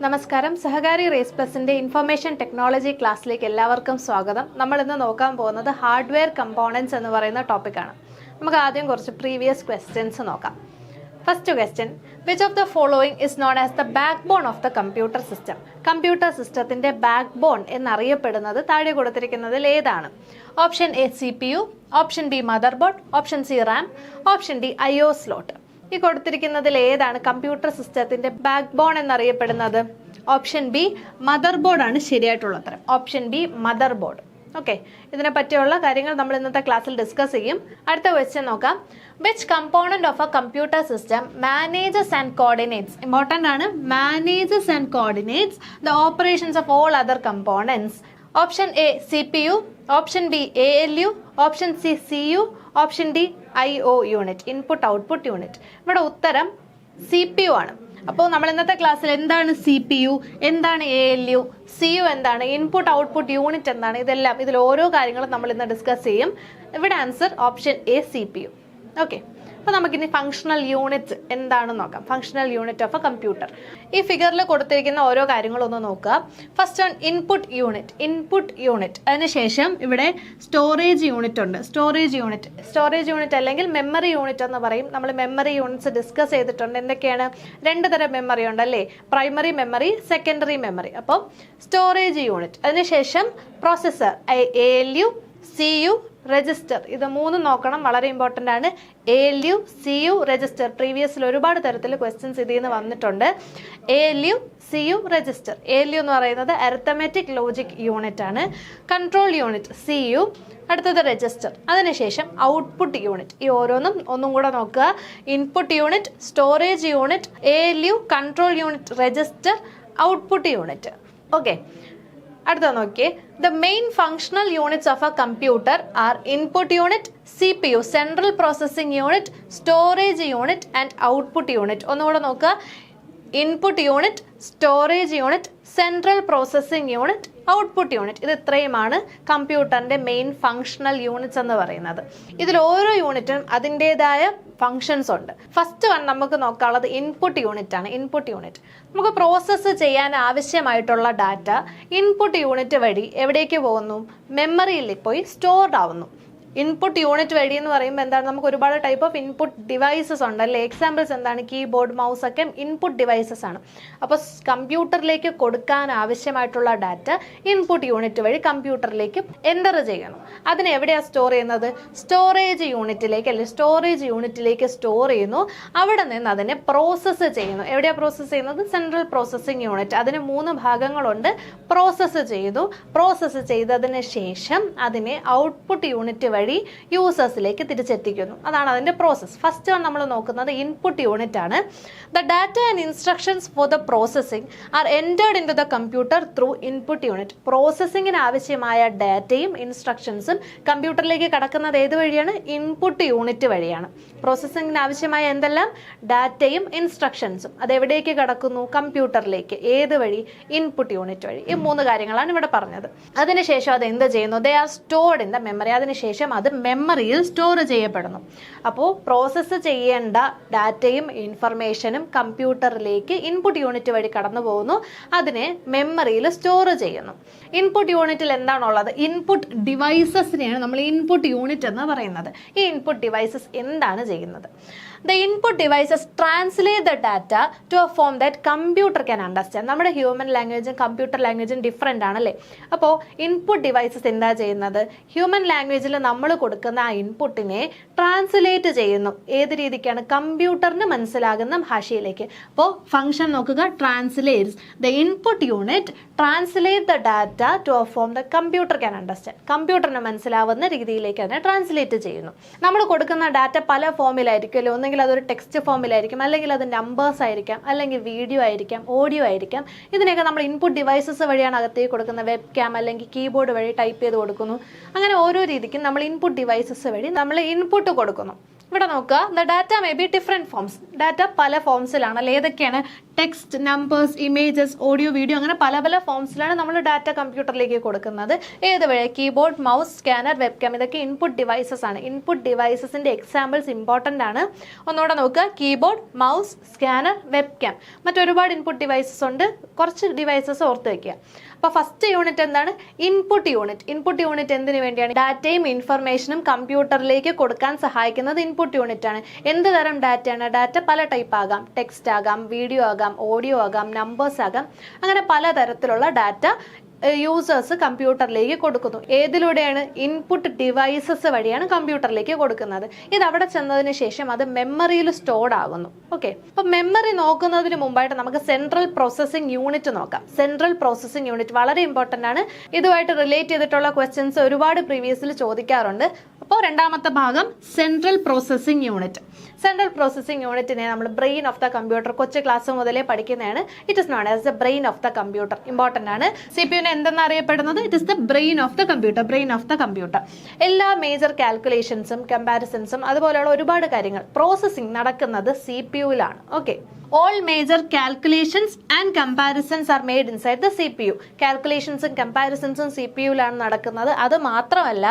നമസ്കാരം. സഹകാരി raise പ്ലസിന്റെ information technology ക്ലാസ്സിലേക്ക് എല്ലാവർക്കും സ്വാഗതം. നമ്മൾ ഇന്ന് നോക്കാൻ പോകുന്നത് ഹാർഡ്വെയർ കമ്പോണൻസ് എന്ന് പറയുന്ന ടോപ്പിക്കാണ്. നമുക്ക് ആദ്യം കുറച്ച് പ്രീവിയസ് ക്വസ്റ്റ്യൻസ് നോക്കാം. First question, which of the following is known as the backbone of the computer system? Computer സിസ്റ്റത്തിന്റെ ബാക്ക് ബോൺ എന്നറിയപ്പെടുന്നത് താഴെ കൊടുത്തിരിക്കുന്നതിൽ ഏതാണ്? Option A CPU, option B motherboard, option C RAM, option D IO slot. ഈ കൊടുത്തിരിക്കുന്നതിൽ ഏതാണ് computer സിസ്റ്റത്തിന്റെ backbone എന്നറിയപ്പെടുന്നത്? ഓപ്ഷൻ ബി മദർ ബോർഡ് ആണ് ശരിയായിട്ടുള്ള ഉത്തരം. Option B motherboard. Okay, ഇതിനെ പറ്റിയുള്ള കാര്യങ്ങൾ നമ്മൾ ഇന്നത്തെ ക്ലാസ്സിൽ ഡിസ്കസ് ചെയ്യും. അടുത്ത ക്വസ്റ്റ്യൻ നോക്കാം. Which component of a computer system manages and coordinates? Important ആണ്. Manages and coordinates the operations of all other components. Option A CPU, option B ALU, option C CU, option D IO unit, input output unit. ഇവിടെ ഉത്തരം CPU ആണ്. അപ്പോൾ നമ്മൾ ഇന്നത്തെ ക്ലാസ്സിൽ എന്താണ് CPU, എന്താണ് ALU, CU എന്താണ്, ഇൻപുട്ട് ഔട്ട്പുട്ട് യൂണിറ്റ് എന്താണ്, ഇതെല്ലാം ഇതിൽ ഓരോ കാര്യങ്ങളും നമ്മൾ ഇന്ന് ഡിസ്കസ് ചെയ്യും. ഇവിടെ answer option A CPU. Okay, അപ്പോൾ നമുക്കിനി ഫങ്ഷണൽ യൂണിറ്റ് എന്താണെന്ന് നോക്കാം. Functional unit of a computer. ഈ ഫിഗറിൽ കൊടുത്തിരിക്കുന്ന ഓരോ കാര്യങ്ങളൊന്ന് നോക്കുക. First one input unit. Input unit, അതിനുശേഷം ഇവിടെ സ്റ്റോറേജ് യൂണിറ്റ് ഉണ്ട്. സ്റ്റോറേജ് യൂണിറ്റ് അല്ലെങ്കിൽ മെമ്മറി യൂണിറ്റ് എന്ന് പറയും. നമ്മൾ മെമ്മറി യൂണിറ്റ്സ് ഡിസ്കസ് ചെയ്തിട്ടുണ്ട്. എന്തൊക്കെയാണ്? രണ്ട് തരം മെമ്മറി ഉണ്ട് അല്ലേ? Primary memory, secondary memory. അപ്പോൾ സ്റ്റോറേജ് യൂണിറ്റ്, അതിനുശേഷം പ്രോസസ്സർ ALU, CU, രജിസ്റ്റർ. ഇത് മൂന്നും നോക്കണം, വളരെ ഇമ്പോർട്ടൻ്റ് ആണ്. ALU, CU, register. പ്രീവിയസിൽ ഒരുപാട് തരത്തിൽ ക്വസ്റ്റ്യൻസ് ഇതിൽ നിന്ന് വന്നിട്ടുണ്ട്. ALU, CU, register. ALU എന്ന് പറയുന്നത് അരിത്തമെറ്റിക് ലോജിക് യൂണിറ്റ് ആണ്. കൺട്രോൾ യൂണിറ്റ് CU, അടുത്തത് രജിസ്റ്റർ. അതിനുശേഷം ഔട്ട്പുട്ട് യൂണിറ്റ്. ഈ ഓരോന്നും ഒന്നും കൂടെ നോക്കുക. Input unit, storage unit, ALU, control unit, register, output unit. Okay, അടുത്ത നോക്കിയേ. The main functional units of a computer are input unit, CPU, central processing unit, storage unit and output unit. ഒന്നുകൂടെ നോക്കുക. Input unit, storage unit, central processing unit, output unit. ഇത് ഇത്രയുമാണ് കമ്പ്യൂട്ടറിൻ്റെ main functional units എന്ന് പറയുന്നത്. ഇതിൽ ഓരോ യൂണിറ്റിനും അതിൻ്റെതായ ഫങ്ഷൻസ് ഉണ്ട്. ഫസ്റ്റ് വൺ നമുക്ക് നോക്കാനുള്ളത് ഇൻപുട്ട് യൂണിറ്റ് ആണ്. ഇൻപുട്ട് യൂണിറ്റ് നമുക്ക് പ്രോസസ്സ് ചെയ്യാൻ ആവശ്യമായിട്ടുള്ള ഡാറ്റ ഇൻപുട്ട് യൂണിറ്റ് വഴി എവിടേക്ക് പോകുന്നു? മെമ്മറിയിൽ പോയി സ്റ്റോർഡ് ആവുന്നു. ഇൻപുട്ട് യൂണിറ്റ് വഴി എന്ന് പറയുമ്പോൾ എന്താണ്? നമുക്ക് ഒരുപാട് ടൈപ്പ് ഓഫ് ഇൻപുട്ട് ഡിവൈസസ് ഉണ്ടല്ലേ? എക്സാമ്പിൾസ് എന്താണ്? കീബോർഡ്, മൗസ് ഒക്കെ ഇൻപുട്ട് ഡിവൈസസ് ആണ്. അപ്പോൾ കമ്പ്യൂട്ടറിലേക്ക് കൊടുക്കാൻ ആവശ്യമായിട്ടുള്ള ഡാറ്റ ഇൻപുട്ട് യൂണിറ്റ് വഴി കമ്പ്യൂട്ടറിലേക്ക് എൻ്റർ ചെയ്യണം. അതിനെ എവിടെയാണ് സ്റ്റോർ ചെയ്യുന്നത്? സ്റ്റോറേജ് യൂണിറ്റിലേക്ക്, അല്ലെങ്കിൽ സ്റ്റോറേജ് യൂണിറ്റിലേക്ക് സ്റ്റോർ ചെയ്യുന്നു. അവിടെ നിന്ന് അതിനെ പ്രോസസ്സ് ചെയ്യുന്നു. എവിടെയാണ് പ്രോസസ്സ് ചെയ്യുന്നത്? Central processing unit. അതിന് 3 ഭാഗങ്ങളുണ്ട്. പ്രോസസ്സ് ചെയ്തു. പ്രോസസ്സ് ചെയ്തതിന് ശേഷം അതിനെ ഔട്ട്പുട്ട് യൂണിറ്റ് വഴി യൂസേഴ്സിലേക്ക് തിരിച്ചെത്തിക്കുന്നു. അതാണ് അതിന്റെ പ്രോസസ്. ഫസ്റ്റ് വൺ നമ്മൾ നോക്കുന്നത് ഇൻപുട്ട് യൂണിറ്റ് ആണ്. The data and instructions for the processing are entered into the computer through input unit. പ്രോസസ്സിങ്ങിന് ആവശ്യമായ ഡാറ്റയും ഇൻസ്ട്രക്ഷൻസും കമ്പ്യൂട്ടറിലേക്ക് കടക്കുന്നത് ഏത് വഴിയാണ്? ഇൻപുട്ട് യൂണിറ്റ് വഴിയാണ്. പ്രോസസ്സിങ്ങിന് ആവശ്യമായ എന്തെല്ലാം? ഡാറ്റയും ഇൻസ്ട്രക്ഷൻസും. അതെവിടേക്ക് കടക്കുന്നു? കമ്പ്യൂട്ടറിലേക്ക്. ഏത് വഴി? ഇൻപുട്ട് യൂണിറ്റ് വഴി. ഈ 3 കാര്യങ്ങളാണ് ഇവിടെ പറഞ്ഞത്. അതിനുശേഷം അത് എന്ത് ചെയ്യുന്നു? They are stored in the memory. അതിനുശേഷം അത് മെമ്മറിയിൽ സ്റ്റോർ ചെയ്യപ്പെടുന്നു. അപ്പോൾ പ്രോസസ്സ് ചെയ്യേണ്ട ഡാറ്റയും ഇൻഫർമേഷനും കമ്പ്യൂട്ടറിലേക്ക് ഇൻപുട്ട് യൂണിറ്റ് വഴി കടന്നു പോകുന്നു. അതിനെ മെമ്മറിയിൽ സ്റ്റോർ ചെയ്യുന്നു. ഇൻപുട്ട് യൂണിറ്റിൽ എന്താണുള്ളത്? ഇൻപുട്ട് ഡിവൈസസിനെയാണ് നമ്മൾ ഇൻപുട്ട് യൂണിറ്റ് എന്ന് പറയുന്നത്. ഈ ഇൻപുട്ട് ഡിവൈസസ് എന്താണ് ചെയ്യുന്നത്? The input devices translate the data to a form that computer can understand. നമ്മുടെ ഹ്യൂമൻ ലാംഗ്വേജും കമ്പ്യൂട്ടർ ലാംഗ്വേജും ഡിഫറെൻ്റ് ആണല്ലേ? അപ്പോൾ ഇൻപുട്ട് ഡിവൈസസ് എന്താ ചെയ്യുന്നത്? ഹ്യൂമൻ ലാംഗ്വേജിൽ നമ്മൾ കൊടുക്കുന്ന ആ ഇൻപുട്ടിനെ ട്രാൻസ്ലേറ്റ് ചെയ്യുന്നു. ഏത് രീതിക്കാണ്? കമ്പ്യൂട്ടറിന് മനസ്സിലാകുന്ന ഭാഷയിലേക്ക്. അപ്പോൾ ഫംഗ്ഷൻ നോക്കുക. Translates. The input unit translate the data to a form the computer can understand. കമ്പ്യൂട്ടറിന് മനസ്സിലാവുന്ന രീതിയിലേക്ക് അതിനെ ട്രാൻസ്ലേറ്റ് ചെയ്യുന്നു. നമ്മൾ കൊടുക്കുന്ന ഡാറ്റ പല ഫോമിലായിരിക്കുമല്ലോ. ഒന്നെങ്കിൽ അതൊരു ടെക്സ്റ്റ് ഫോമിലായിരിക്കും, അല്ലെങ്കിൽ അത് നമ്പേഴ്സ് ആയിരിക്കാം, അല്ലെങ്കിൽ വീഡിയോ ആയിരിക്കാം, ഓഡിയോ ആയിരിക്കാം. ഇതിനെയൊക്കെ നമ്മൾ ഇൻപുട്ട് ഡിവൈസസ് വഴിയാണ് അകത്തേക്ക് കൊടുക്കുന്നത്. വെബ് ക്യാം അല്ലെങ്കിൽ കീബോർഡ് വഴി ടൈപ്പ് ചെയ്ത് കൊടുക്കുന്നു. അങ്ങനെ ഓരോ രീതിക്കും നമ്മൾ ഇൻപുട്ട് ഡിവൈസസ് വഴി നമ്മൾ ഇൻപുട്ട് കൊടുക്കുന്നു. ഇവിടെ നോക്കുക, the data may be different forms. Data പല ഫോംസിലാണ് അല്ലെ. ഏതൊക്കെയാണ്? Text, numbers, images, audio, video, അങ്ങനെ പല പല ഫോംസിലാണ് നമ്മൾ ഡാറ്റ കമ്പ്യൂട്ടറിലേക്ക് കൊടുക്കുന്നത്. ഏത് വഴി? Keyboard, mouse, scanner, webcam. ഇതൊക്കെ ഇൻപുട്ട് ഡിവൈസസ് ആണ്. ഇൻപുട്ട് ഡിവൈസസിന്റെ എക്സാമ്പിൾസ് ഇമ്പോർട്ടൻ്റ് ആണ്. ഒന്നുകൂടെ നോക്കുക, കീബോർഡ്, മൗസ്, സ്കാനർ, വെബ്കാം. മറ്റൊരുപാട് ഇൻപുട്ട് ഡിവൈസസ് ഉണ്ട്. കുറച്ച് ഡിവൈസസ് ഓർത്ത് വയ്ക്കുക. അപ്പോൾ ഫസ്റ്റ് യൂണിറ്റ് എന്താണ്? Input unit. ഇൻപുട്ട് യൂണിറ്റ് എന്തിനു വേണ്ടിയാണ്? ഡാറ്റയും ഇൻഫർമേഷനും കമ്പ്യൂട്ടറിലേക്ക് കൊടുക്കാൻ സഹായിക്കുന്നത് ഇൻപുട്ട് യൂണിറ്റ് ആണ്. എന്ത് തരം ഡാറ്റയാണ്? ഡാറ്റ പല ടൈപ്പ് ആകാം. ടെക്സ്റ്റ് ആകാം, വീഡിയോ ആകാം, ഓഡിയോ ആകാം, നമ്പേഴ്സ് ആകാം. അങ്ങനെ പലതരത്തിലുള്ള ഡാറ്റ യൂസേഴ്സ് കമ്പ്യൂട്ടറിലേക്ക് കൊടുക്കുന്നു. ഏതിലൂടെയാണ്? ഇൻപുട്ട് ഡിവൈസസ് വഴിയാണ് കമ്പ്യൂട്ടറിലേക്ക് കൊടുക്കുന്നത്. ഇത് അവിടെ ചെന്നതിന് ശേഷം അത് മെമ്മറിയിൽ സ്റ്റോർഡ് ആകുന്നു. ഓക്കെ, അപ്പൊ മെമ്മറി നോക്കുന്നതിന് മുമ്പായിട്ട് നമുക്ക് സെൻട്രൽ പ്രോസസ്സിംഗ് യൂണിറ്റ് നോക്കാം. സെൻട്രൽ പ്രോസസ്സിംഗ് യൂണിറ്റ് വളരെ ഇമ്പോർട്ടൻ്റ് ആണ്. ഇതുമായിട്ട് റിലേറ്റ് ചെയ്തിട്ടുള്ള ക്വസ്റ്റ്യൻസ് ഒരുപാട് പ്രീവിയസിൽ ചോദിക്കാറുണ്ട്. അപ്പോൾ രണ്ടാമത്തെ ഭാഗം central processing unit. Central processing യൂണിറ്റിനെ നമ്മൾ ബ്രെയിൻ ഓഫ് ദ കമ്പ്യൂട്ടർ കൊച്ചു ക്ലാസ് മുതലേ പഠിക്കുന്നതാണ്. It is known as the brain of the computer. Important ആണ്. CPU എന്തെന്ന് അറിയപ്പെടുന്നത്? It is the brain of the computer. Brain of the computer. എല്ലാ major കാൽക്കുലേഷൻസും കമ്പാരിസൺസും അതുപോലെയുള്ള ഒരുപാട് കാര്യങ്ങൾ പ്രോസസ്സിംഗ് നടക്കുന്നത് CPU-ലാണ്. Okay, all major calculations and comparisons are made inside the CPU. കാൽക്കുലേഷൻസും കമ്പാരിസൺസും CPU-ലാണ് നടക്കുന്നത്. അത് മാത്രമല്ല,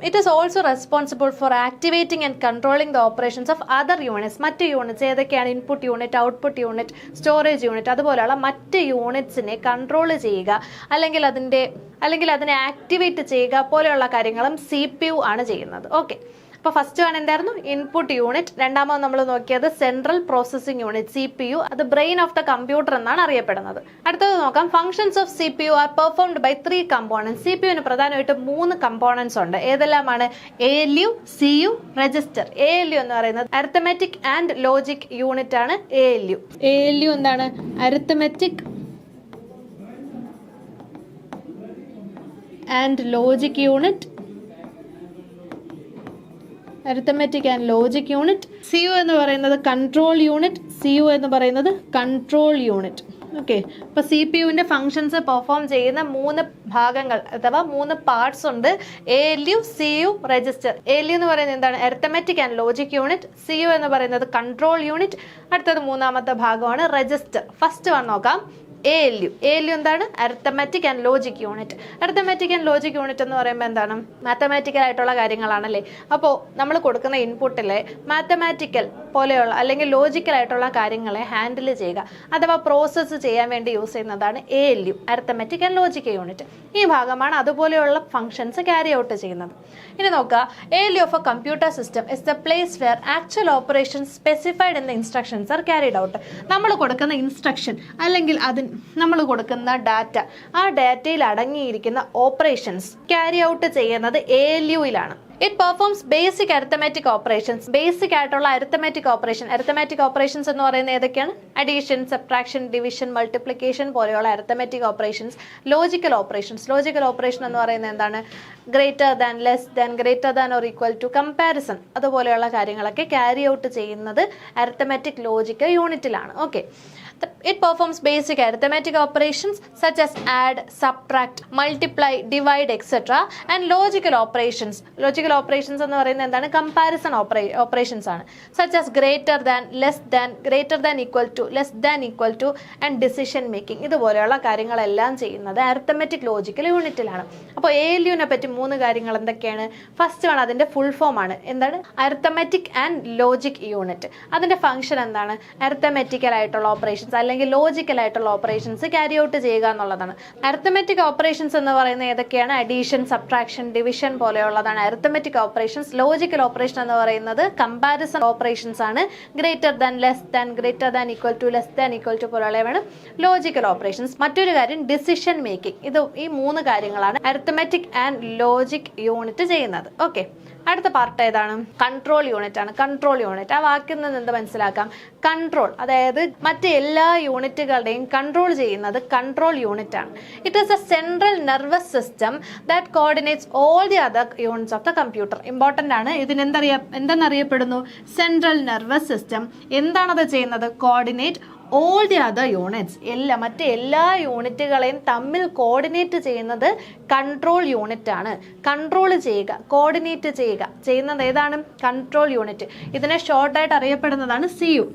it is also responsible for activating and controlling the operations of other units. മറ്റ് യൂണിറ്റ്സ് ഏതൊക്കെയാണ്? Input unit, output unit, storage unit, അതുപോലെയുള്ള മറ്റ് യൂണിറ്റ്സിനെ control ചെയ്യുക അല്ലെങ്കിൽ അതിനെ ആക്ടിവേറ്റ് ചെയ്യുക പോലെയുള്ള കാര്യങ്ങളും CPU ആണ് ചെയ്യുന്നത്. ഓക്കെ, അപ്പോൾ ഫസ്റ്റ് വൺ എന്തായിരുന്നു? Input unit. രണ്ടാമത് നമ്മൾ നോക്കിയത് സെൻട്രൽ പ്രോസസ്സിംഗ് യൂണിറ്റ് CPU. അത് ബ്രെയിൻ ഓഫ് ദ കമ്പ്യൂട്ടർ എന്നാണ് അറിയപ്പെടുന്നത്. അടുത്തത് നോക്കാം. Functions of CPU are performed by 3 components. CPU-ന് പ്രധാനമായിട്ട് 3 കമ്പോണൻസ് ഉണ്ട്. ഏതെല്ലാമാണ്? ALU, CU, register. ALU എന്ന് പറയുന്നത് അരിത്തമെറ്റിക് ആൻഡ് ലോജിക് യൂണിറ്റ് ആണ്. ALU എന്താണ്? Arithmetic and logic unit. Arithmetic and logic unit. CU എന്ന് പറയുന്നത് കൺട്രോൾ യൂണിറ്റ്. ഓക്കെ, അപ്പോൾ CPU-ന്റെ ഫങ്ഷൻസ് പെർഫോം ചെയ്യുന്ന 3 ഭാഗങ്ങൾ അഥവാ 3 പാർട്സ് ഉണ്ട്. ALU, CU, register. ALU എന്ന് പറയുന്നത് എന്താണ്? Arithmetic and logic unit. CU എന്ന് പറയുന്നത് കൺട്രോൾ യൂണിറ്റ്. അടുത്തത് മൂന്നാമത്തെ ഭാഗമാണ് രജിസ്റ്റർ. ഫസ്റ്റ് വൺ നോക്കാം. ALU എന്താണ്? Arithmetic and logic unit. Arithmetic and logic unit എന്ന് പറയുമ്പോൾ എന്താണ്? മാത്തമാറ്റിക്കൽ ആയിട്ടുള്ള കാര്യങ്ങളാണല്ലേ. അപ്പോൾ നമ്മൾ കൊടുക്കുന്ന ഇൻപുട്ടിലെ മാത്തമാറ്റിക്കൽ പോലെയുള്ള അല്ലെങ്കിൽ ലോജിക്കൽ ആയിട്ടുള്ള കാര്യങ്ങളെ ഹാൻഡിൽ ചെയ്യുക അഥവാ പ്രോസസ്സ് ചെയ്യാൻ വേണ്ടി യൂസ് ചെയ്യുന്നതാണ് ALU, arithmetic and logic unit. ഈ ഭാഗമാണ് അതുപോലെയുള്ള ഫങ്ഷൻസ് ക്യാരി ഔട്ട് ചെയ്യുന്നത്. ഇനി നോക്കുക. ALU of a computer system is the place where actual operations specified in the instructions R carried out. നമ്മൾ കൊടുക്കുന്ന ഇൻസ്ട്രക്ഷൻ അല്ലെങ്കിൽ നമ്മൾ കൊടുക്കുന്ന ഡാറ്റ, ആ ഡാറ്റയിൽ അടങ്ങിയിരിക്കുന്ന ഓപ്പറേഷൻസ് ക്യാരി ഔട്ട് ചെയ്യുന്നത് ALU-ലാണ്. It performs basic arithmetic operations. Basic ആയിട്ടുള്ള അരിത്തമാറ്റിക് ഓപ്പറേഷൻസ് എന്ന് പറയുന്നത് ഏതൊക്കെയാണ്? അഡീഷൻ, സബ്ട്രാക്ഷൻ, ഡിവിഷൻ, മൾട്ടിപ്ലിക്കേഷൻ പോലെയുള്ള അരിത്തമാറ്റിക് ഓപ്പറേഷൻസ്. ലോജിക്കൽ ഓപ്പറേഷൻ എന്ന് പറയുന്നത് എന്താണ്? Greater than, less than, greater than or equal to, comparison, അതുപോലെയുള്ള കാര്യങ്ങളൊക്കെ ക്യാരി ഔട്ട് ചെയ്യുന്നത് അരിത്തമാറ്റിക് ലോജിക്കൽ യൂണിറ്റിലാണ്. Okay, it performs basic arithmetic operations such as add, subtract, multiply, divide, etc. and logical operations എന്ന് പറയുന്നത് എന്താണ്? കമ്പാരിസൺ ഓപ്പറേഷൻസ് ആണ്. such as greater than, less than, greater than equal to, less than equal to and decision making. ഇതുപോലെയുള്ള കാര്യങ്ങളെല്ലാം ചെയ്യുന്നത് arithmetic logical യൂണിറ്റിലാണ്. അപ്പോൾ ALU-നെ പറ്റി 3 കാര്യങ്ങൾ എന്തൊക്കെയാണ്? ഫസ്റ്റ് ആണ് അതിന്റെ ഫുൾ ഫോം ആണ്. എന്താണ്? Arithmetic and logic unit. അതിന്റെ ഫംഗ്ഷൻ എന്താണ്? അരിത്തമെറ്റിക്കൽ ആയിട്ടുള്ള ഓപ്പറേഷൻസ് അല്ലെങ്കിൽ ലോജിക്കൽ ആയിട്ടുള്ള ഓപ്പറേഷൻസ് ക്യാരി ഔട്ട് ചെയ്യുക എന്നുള്ളതാണ്. അരിത്തമെറ്റിക് ഓപ്പറേഷൻസ് എന്ന് പറയുന്നത് ഏതൊക്കെയാണ്? അഡീഷൻ, സബ്ട്രാക്ഷൻ, ഡിവിഷൻ പോലെയുള്ളതാണ് അരിത്തമെറ്റിക് ഓപ്പറേഷൻസ്. ലോജിക്കൽ ഓപ്പറേഷൻ എന്ന് പറയുന്നത് കമ്പാരിസൺ ഓപ്പറേഷൻസ് ആണ്. Greater than, less than, greater than equal to, less than equal to പോലെയുള്ളവയാണ് ലോജിക്കൽ ഓപ്പറേഷൻസ്. മറ്റൊരു കാര്യം ഡിസിഷൻ മേക്കിംഗ്. ഈ 3 കാര്യങ്ങളാണ് അരിത്തമെറ്റിക് ആൻഡ് ലോജിക് യൂണിറ്റ് ചെയ്യുന്നത്. ഓക്കെ, അടുത്ത പാർട്ട് ഏതാണ്? കൺട്രോൾ യൂണിറ്റ് ആണ്. കൺട്രോൾ യൂണിറ്റ്, ആ വാക്കിൽ നിന്ന് എന്ത് മനസ്സിലാക്കാം? കൺട്രോൾ, അതായത് മറ്റ് എല്ലാ യൂണിറ്റുകളുടെയും കൺട്രോൾ ചെയ്യുന്നത് കൺട്രോൾ യൂണിറ്റ് ആണ്. It is a central nervous system that coordinates all the other units of the computer. Important ആണ്. എന്തെന്നറിയപ്പെടുന്നു? Central nervous system. എന്താണത് ചെയ്യുന്നത്? Coordinate all the other units, മറ്റ് എല്ലാ യൂണിറ്റുകളെയും തമ്മിൽ കോർഡിനേറ്റ് ചെയ്യുന്നത് കൺട്രോൾ യൂണിറ്റ് ആണ്. കൺട്രോൾ ചെയ്യുക, കോർഡിനേറ്റ് ചെയ്യുന്നത് ഏതാണ്? Control unit. ഇതിനെ ഷോർട്ടായിട്ട് അറിയപ്പെടുന്നതാണ് CU.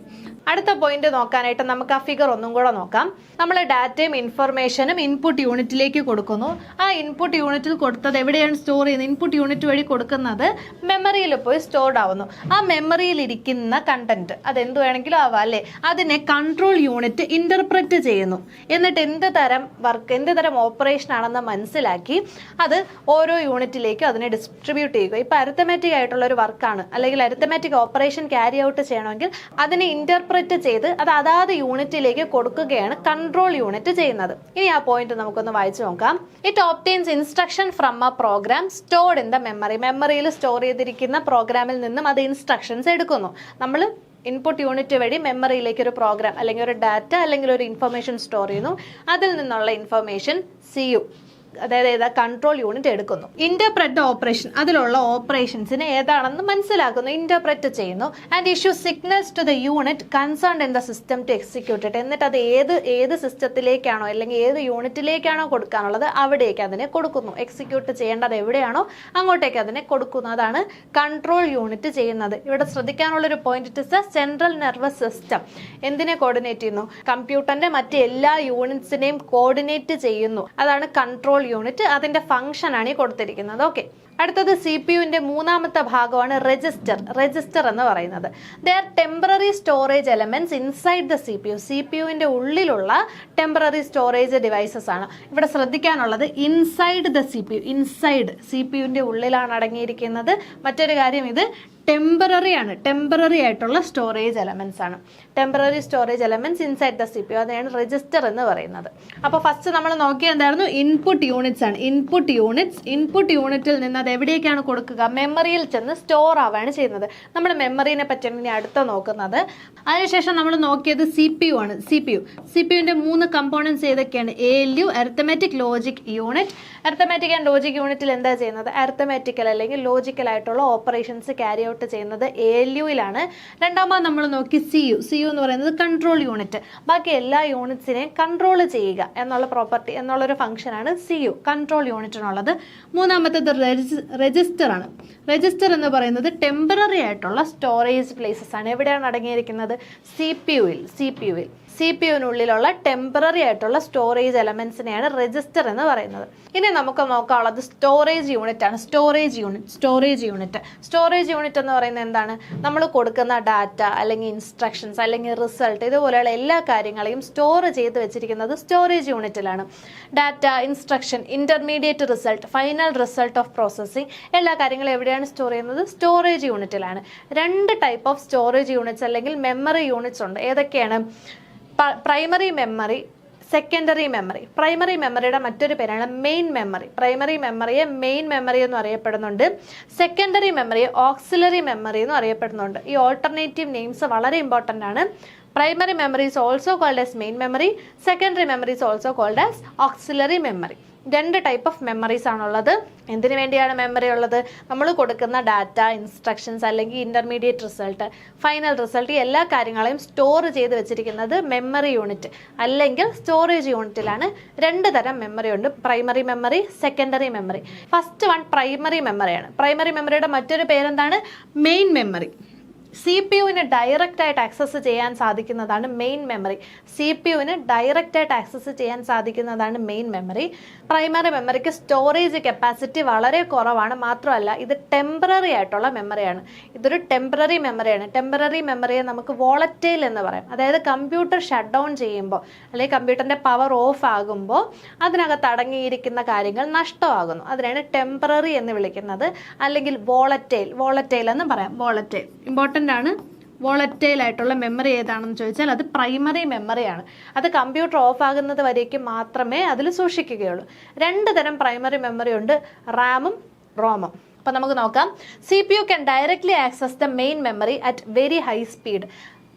അടുത്ത പോയിന്റ് നോക്കാനായിട്ട് നമുക്ക് ആ ഫിഗർ ഒന്നും കൂടെ നോക്കാം. നമ്മൾ ഡാറ്റയും ഇൻഫർമേഷനും ഇൻപുട്ട് യൂണിറ്റിലേക്ക് കൊടുക്കുന്നു. ആ ഇൻപുട്ട് യൂണിറ്റിൽ കൊടുത്തത് എവിടെയാണ് സ്റ്റോർ ചെയ്യുന്നത്? ഇൻപുട്ട് യൂണിറ്റ് വഴി കൊടുക്കുന്നത് മെമ്മറിയിൽ പോയി സ്റ്റോർഡ് ആവുന്നു. ആ മെമ്മറിയിൽ ഇരിക്കുന്ന കണ്ടന്റ് അതെന്ത് വേണമെങ്കിലും ആവാം അല്ലേ, അതിനെ കൺട്രോൾ യൂണിറ്റ് ഇന്റർപ്രറ്റ് ചെയ്യുന്നു. എന്നിട്ട് എന്ത് തരം ഓപ്പറേഷൻ ആണെന്ന് മനസ്സിലാക്കി അത് ഓരോ യൂണിറ്റിലേക്കും അതിനെ ഡിസ്ട്രിബ്യൂട്ട് ചെയ്യുക. ഇപ്പൊ അരിത്തമാറ്റിക് ആയിട്ടുള്ള ഒരു വർക്കാണ്, അല്ലെങ്കിൽ അരിത്തമാറ്റിക് ഓപ്പറേഷൻ ക്യാരി ഔട്ട് ചെയ്യണമെങ്കിൽ അതിനെ ഇന്റർപ്രറ്റ് ചെയ്ത് അത് അതാത് യൂണിറ്റിലേക്ക് കൊടുക്കുകയാണ് കൺട്രോൾ യൂണിറ്റ് ചെയ്യുന്നത്. ഇനി ആ പോയിന്റ് നമുക്കൊന്ന് വായിച്ചു നോക്കാം. It obtains instruction from a program stored in the memory. മെമ്മറിയിൽ സ്റ്റോർ ചെയ്തിരിക്കുന്ന പ്രോഗ്രാമിൽ നിന്നും അത് ഇൻസ്ട്രക്ഷൻസ് എടുക്കുന്നു. നമ്മൾ ഇൻപുട്ട് യൂണിറ്റ് വഴി മെമ്മറിയിലേക്ക് ഒരു പ്രോഗ്രാം അല്ലെങ്കിൽ ഒരു ഡാറ്റ അല്ലെങ്കിൽ ഒരു ഇൻഫർമേഷൻ സ്റ്റോർ ചെയ്യുന്നു. അതിൽ നിന്നുള്ള ഇൻഫർമേഷൻ CU, അതായത് കൺട്രോൾ യൂണിറ്റ് എടുക്കുന്നു. ഇന്റർപ്രറ്റ് ഓപ്പറേഷൻ, അതിലുള്ള ഓപ്പറേഷൻസിനെ ഏതാണെന്ന് മനസ്സിലാക്കുന്നു, ഇന്റർപ്രറ്റ് ചെയ്യുന്നു. And issue signals to the unit concerned in the system to execute it. എന്നിട്ട് അത് ഏത് സിസ്റ്റത്തിലേക്കാണോ അല്ലെങ്കിൽ ഏത് യൂണിറ്റിലേക്കാണോ കൊടുക്കാനുള്ളത് അവിടേക്ക് അതിനെ കൊടുക്കുന്നു. എക്സിക്യൂട്ട് ചെയ്യേണ്ടത് എവിടെയാണോ അങ്ങോട്ടേക്ക് അതിനെ കൊടുക്കുന്നു. അതാണ് കൺട്രോൾ യൂണിറ്റ് ചെയ്യുന്നത്. ഇവിടെ ശ്രദ്ധിക്കാനുള്ളൊരു point, it is the central nervous system. എന്തിനെ കോർഡിനേറ്റ് ചെയ്യുന്നു? കമ്പ്യൂട്ടറിന്റെ മറ്റ് എല്ലാ യൂണിറ്റ്സിനെയും കോർഡിനേറ്റ് ചെയ്യുന്നു. അതാണ് കൺട്രോൾ യൂണിറ്റ്. അതിന്റെ ഫംഗ്ഷൻ ആണ് ഈ കൊടുത്തിരിക്കുന്നത്. ഓക്കെ, അടുത്തത് CPUവിന്റെ മൂന്നാമത്തെ ഭാഗമാണ് രജിസ്റ്റർ എന്ന് പറയുന്നത്. They are temporary storage elements inside the CPUവിന്റെ ഉള്ളിലുള്ള ടെമ്പററി സ്റ്റോറേജ് ഡിവൈസസ് ആണ്. ഇവിടെ ശ്രദ്ധിക്കാനുള്ളത് ഇൻസൈഡ് ദ CPUവിന്റെ ഉള്ളിലാണ് അടങ്ങിയിരിക്കുന്നത്. മറ്റൊരു കാര്യം, ഇത് ടെമ്പററി ആയിട്ടുള്ള സ്റ്റോറേജ് എലമെന്റ്സ് ആണ്. Temporary storage elements inside the CPU, അതാണ് രജിസ്റ്റർ എന്ന് പറയുന്നത്. അപ്പോൾ ഫസ്റ്റ് നമ്മൾ നോക്കിയത് എന്തായിരുന്നു? ഇൻപുട്ട് യൂണിറ്റ്സ് ആണ്. ഇൻപുട്ട് യൂണിറ്റിൽ നിന്ന് അത് എവിടേക്കാണ് കൊടുക്കുക? മെമ്മറിയിൽ ചെന്ന് സ്റ്റോർ ആവാണ് ചെയ്യുന്നത്. നമ്മൾ മെമ്മറിനെ പറ്റിയാണ് ഇനി അടുത്ത നോക്കുന്നത്. അതിനുശേഷം നമ്മൾ നോക്കിയത് CPU ആണ്. CPUവിന്റെ 3 കമ്പോണൻസ് ഏതൊക്കെയാണ്? ALU, arithmetic logic unit. Arithmetic and logic യൂണിറ്റിൽ എന്താ ചെയ്യുന്നത്? അരിത്തമാറ്റിക്കൽ അല്ലെങ്കിൽ ലോജിക്കൽ ആയിട്ടുള്ള ഓപ്പറേഷൻസ് ക്യാരി ഔട്ട് ചെയ്യുന്നത് ALUയിലാണ്. രണ്ടാമത് നമ്മൾ നോക്കി CU എന്ന് പറയുന്നത് കൺട്രോൾ യൂണിറ്റ്. ബാക്കി എല്ലാ യൂണിറ്റ്സിനെയും കൺട്രോൾ ചെയ്യുക എന്നുള്ള പ്രോപ്പർട്ടി എന്നുള്ളൊരു ഫംഗ്ഷനാണ് CU, കൺട്രോൾ യൂണിറ്റിനുള്ളത്. മൂന്നാമത്തേത് രജിസ്റ്റർ ആണ്. രജിസ്റ്റർ എന്ന് പറയുന്നത് ടെമ്പററി ആയിട്ടുള്ള സ്റ്റോറേജ് പ്ലേസസ് ആണ്. എവിടെയാണ് അടങ്ങിയിരിക്കുന്നത്? CPUവിനുള്ളിലുള്ള ടെമ്പററി ആയിട്ടുള്ള സ്റ്റോറേജ് എലമെന്റ്സിനെയാണ് രജിസ്റ്റർ എന്ന് പറയുന്നത്. ഇനി നമുക്ക് നോക്കാനുള്ളത് സ്റ്റോറേജ് യൂണിറ്റ് ആണ്. സ്റ്റോറേജ് യൂണിറ്റ് എന്ന് പറയുന്നത് എന്താണ്? നമ്മൾ കൊടുക്കുന്ന ഡാറ്റ അല്ലെങ്കിൽ ഇൻസ്ട്രക്ഷൻസ് അല്ലെങ്കിൽ റിസൾട്ട്, ഇതുപോലെയുള്ള എല്ലാ കാര്യങ്ങളെയും സ്റ്റോർ ചെയ്ത് വെച്ചിരിക്കുന്നത് സ്റ്റോറേജ് യൂണിറ്റിലാണ്. Data, instruction, intermediate result, final result of processing, എല്ലാ കാര്യങ്ങളും എവിടെയാണ് സ്റ്റോർ ചെയ്യുന്നത്? സ്റ്റോറേജ് യൂണിറ്റിലാണ്. 2 ടൈപ്പ് ഓഫ് സ്റ്റോറേജ് യൂണിറ്റ്സ് അല്ലെങ്കിൽ മെമ്മറി യൂണിറ്റ്സ് ഉണ്ട്. ഏതൊക്കെയാണ്? Primary memory, secondary memory. Primary മെമ്മറിയുടെ മറ്റൊരു പേരാണ് മെയിൻ മെമ്മറി. പ്രൈമറി മെമ്മറിയെ മെയിൻ മെമ്മറി എന്നും അറിയപ്പെടുന്നുണ്ട്. സെക്കൻഡറി മെമ്മറിയെ ഓക്സിലറി മെമ്മറി എന്നും അറിയപ്പെടുന്നുണ്ട്. ഈ ഓൾട്ടർനേറ്റീവ് നെയിംസ് വളരെ ഇമ്പോർട്ടൻ്റ് ആണ്. Primary memory is also called as main memory. Secondary memory is also called as auxiliary memory. 2 type of memories ആണുള്ളത്. എന്തിനു വേണ്ടിയാണ് മെമ്മറി ഉള്ളത്? നമ്മൾ കൊടുക്കുന്ന ഡാറ്റ, ഇൻസ്ട്രക്ഷൻസ് അല്ലെങ്കിൽ ഇന്റർമീഡിയറ്റ് റിസൾട്ട്, ഫൈനൽ റിസൾട്ട്, എല്ലാ കാര്യങ്ങളെയും സ്റ്റോർ ചെയ്ത് വെച്ചിരിക്കുന്നത് മെമ്മറി യൂണിറ്റ് അല്ലെങ്കിൽ സ്റ്റോറേജ് യൂണിറ്റിലാണ്. 2 തരം മെമ്മറി ഉണ്ട്, primary memory, secondary memory. First one primary മെമ്മറിയാണ്. പ്രൈമറി മെമ്മറിയുടെ മറ്റൊരു പേരെന്താണ്? Main memory. CPUവിന് ഡയറക്റ്റ് ആയിട്ട് ആക്സസ് ചെയ്യാൻ സാധിക്കുന്നതാണ് main memory. Main memory. Primary മെമ്മറിക്ക് സ്റ്റോറേജ് കപ്പാസിറ്റി വളരെ കുറവാണ്. മാത്രമല്ല ഇത് ടെമ്പററി ആയിട്ടുള്ള മെമ്മറിയാണ്. ഇതൊരു ടെമ്പററി മെമ്മറിയാണ്. ടെമ്പററി മെമ്മറിയെ നമുക്ക് വോളറ്റൈൽ എന്ന് പറയാം. അതായത് കമ്പ്യൂട്ടർ ഷട്ട് ഡൗൺ ചെയ്യുമ്പോൾ അല്ലെങ്കിൽ കമ്പ്യൂട്ടറിന്റെ പവർ ഓഫ് ആകുമ്പോൾ അതിനകത്ത് അടങ്ങിയിരിക്കുന്ന കാര്യങ്ങൾ നഷ്ടമാകുന്നു. അതിനാണ് ടെമ്പററി എന്ന് വിളിക്കുന്നത്. അല്ലെങ്കിൽ വോളറ്റൈൽ എന്ന് പറയാം. വോളറ്റൈൽ ഇമ്പോർട്ടൻ്റ് ആണ്. വോളറ്റൈൽ ആയിട്ടുള്ള മെമ്മറി ഏതാണെന്ന് ചോദിച്ചാൽ അത് പ്രൈമറി മെമ്മറിയാണ്. അത് കമ്പ്യൂട്ടർ ഓഫ് ആകുന്നത് വരേക്കും മാത്രമേ അതിൽ സൂക്ഷിക്കുകയുള്ളൂ. 2 തരം പ്രൈമറി മെമ്മറി ഉണ്ട്, റാമും റോമും. അപ്പോൾ നമുക്ക് നോക്കാം. CPU can directly access the main memory at very high speed.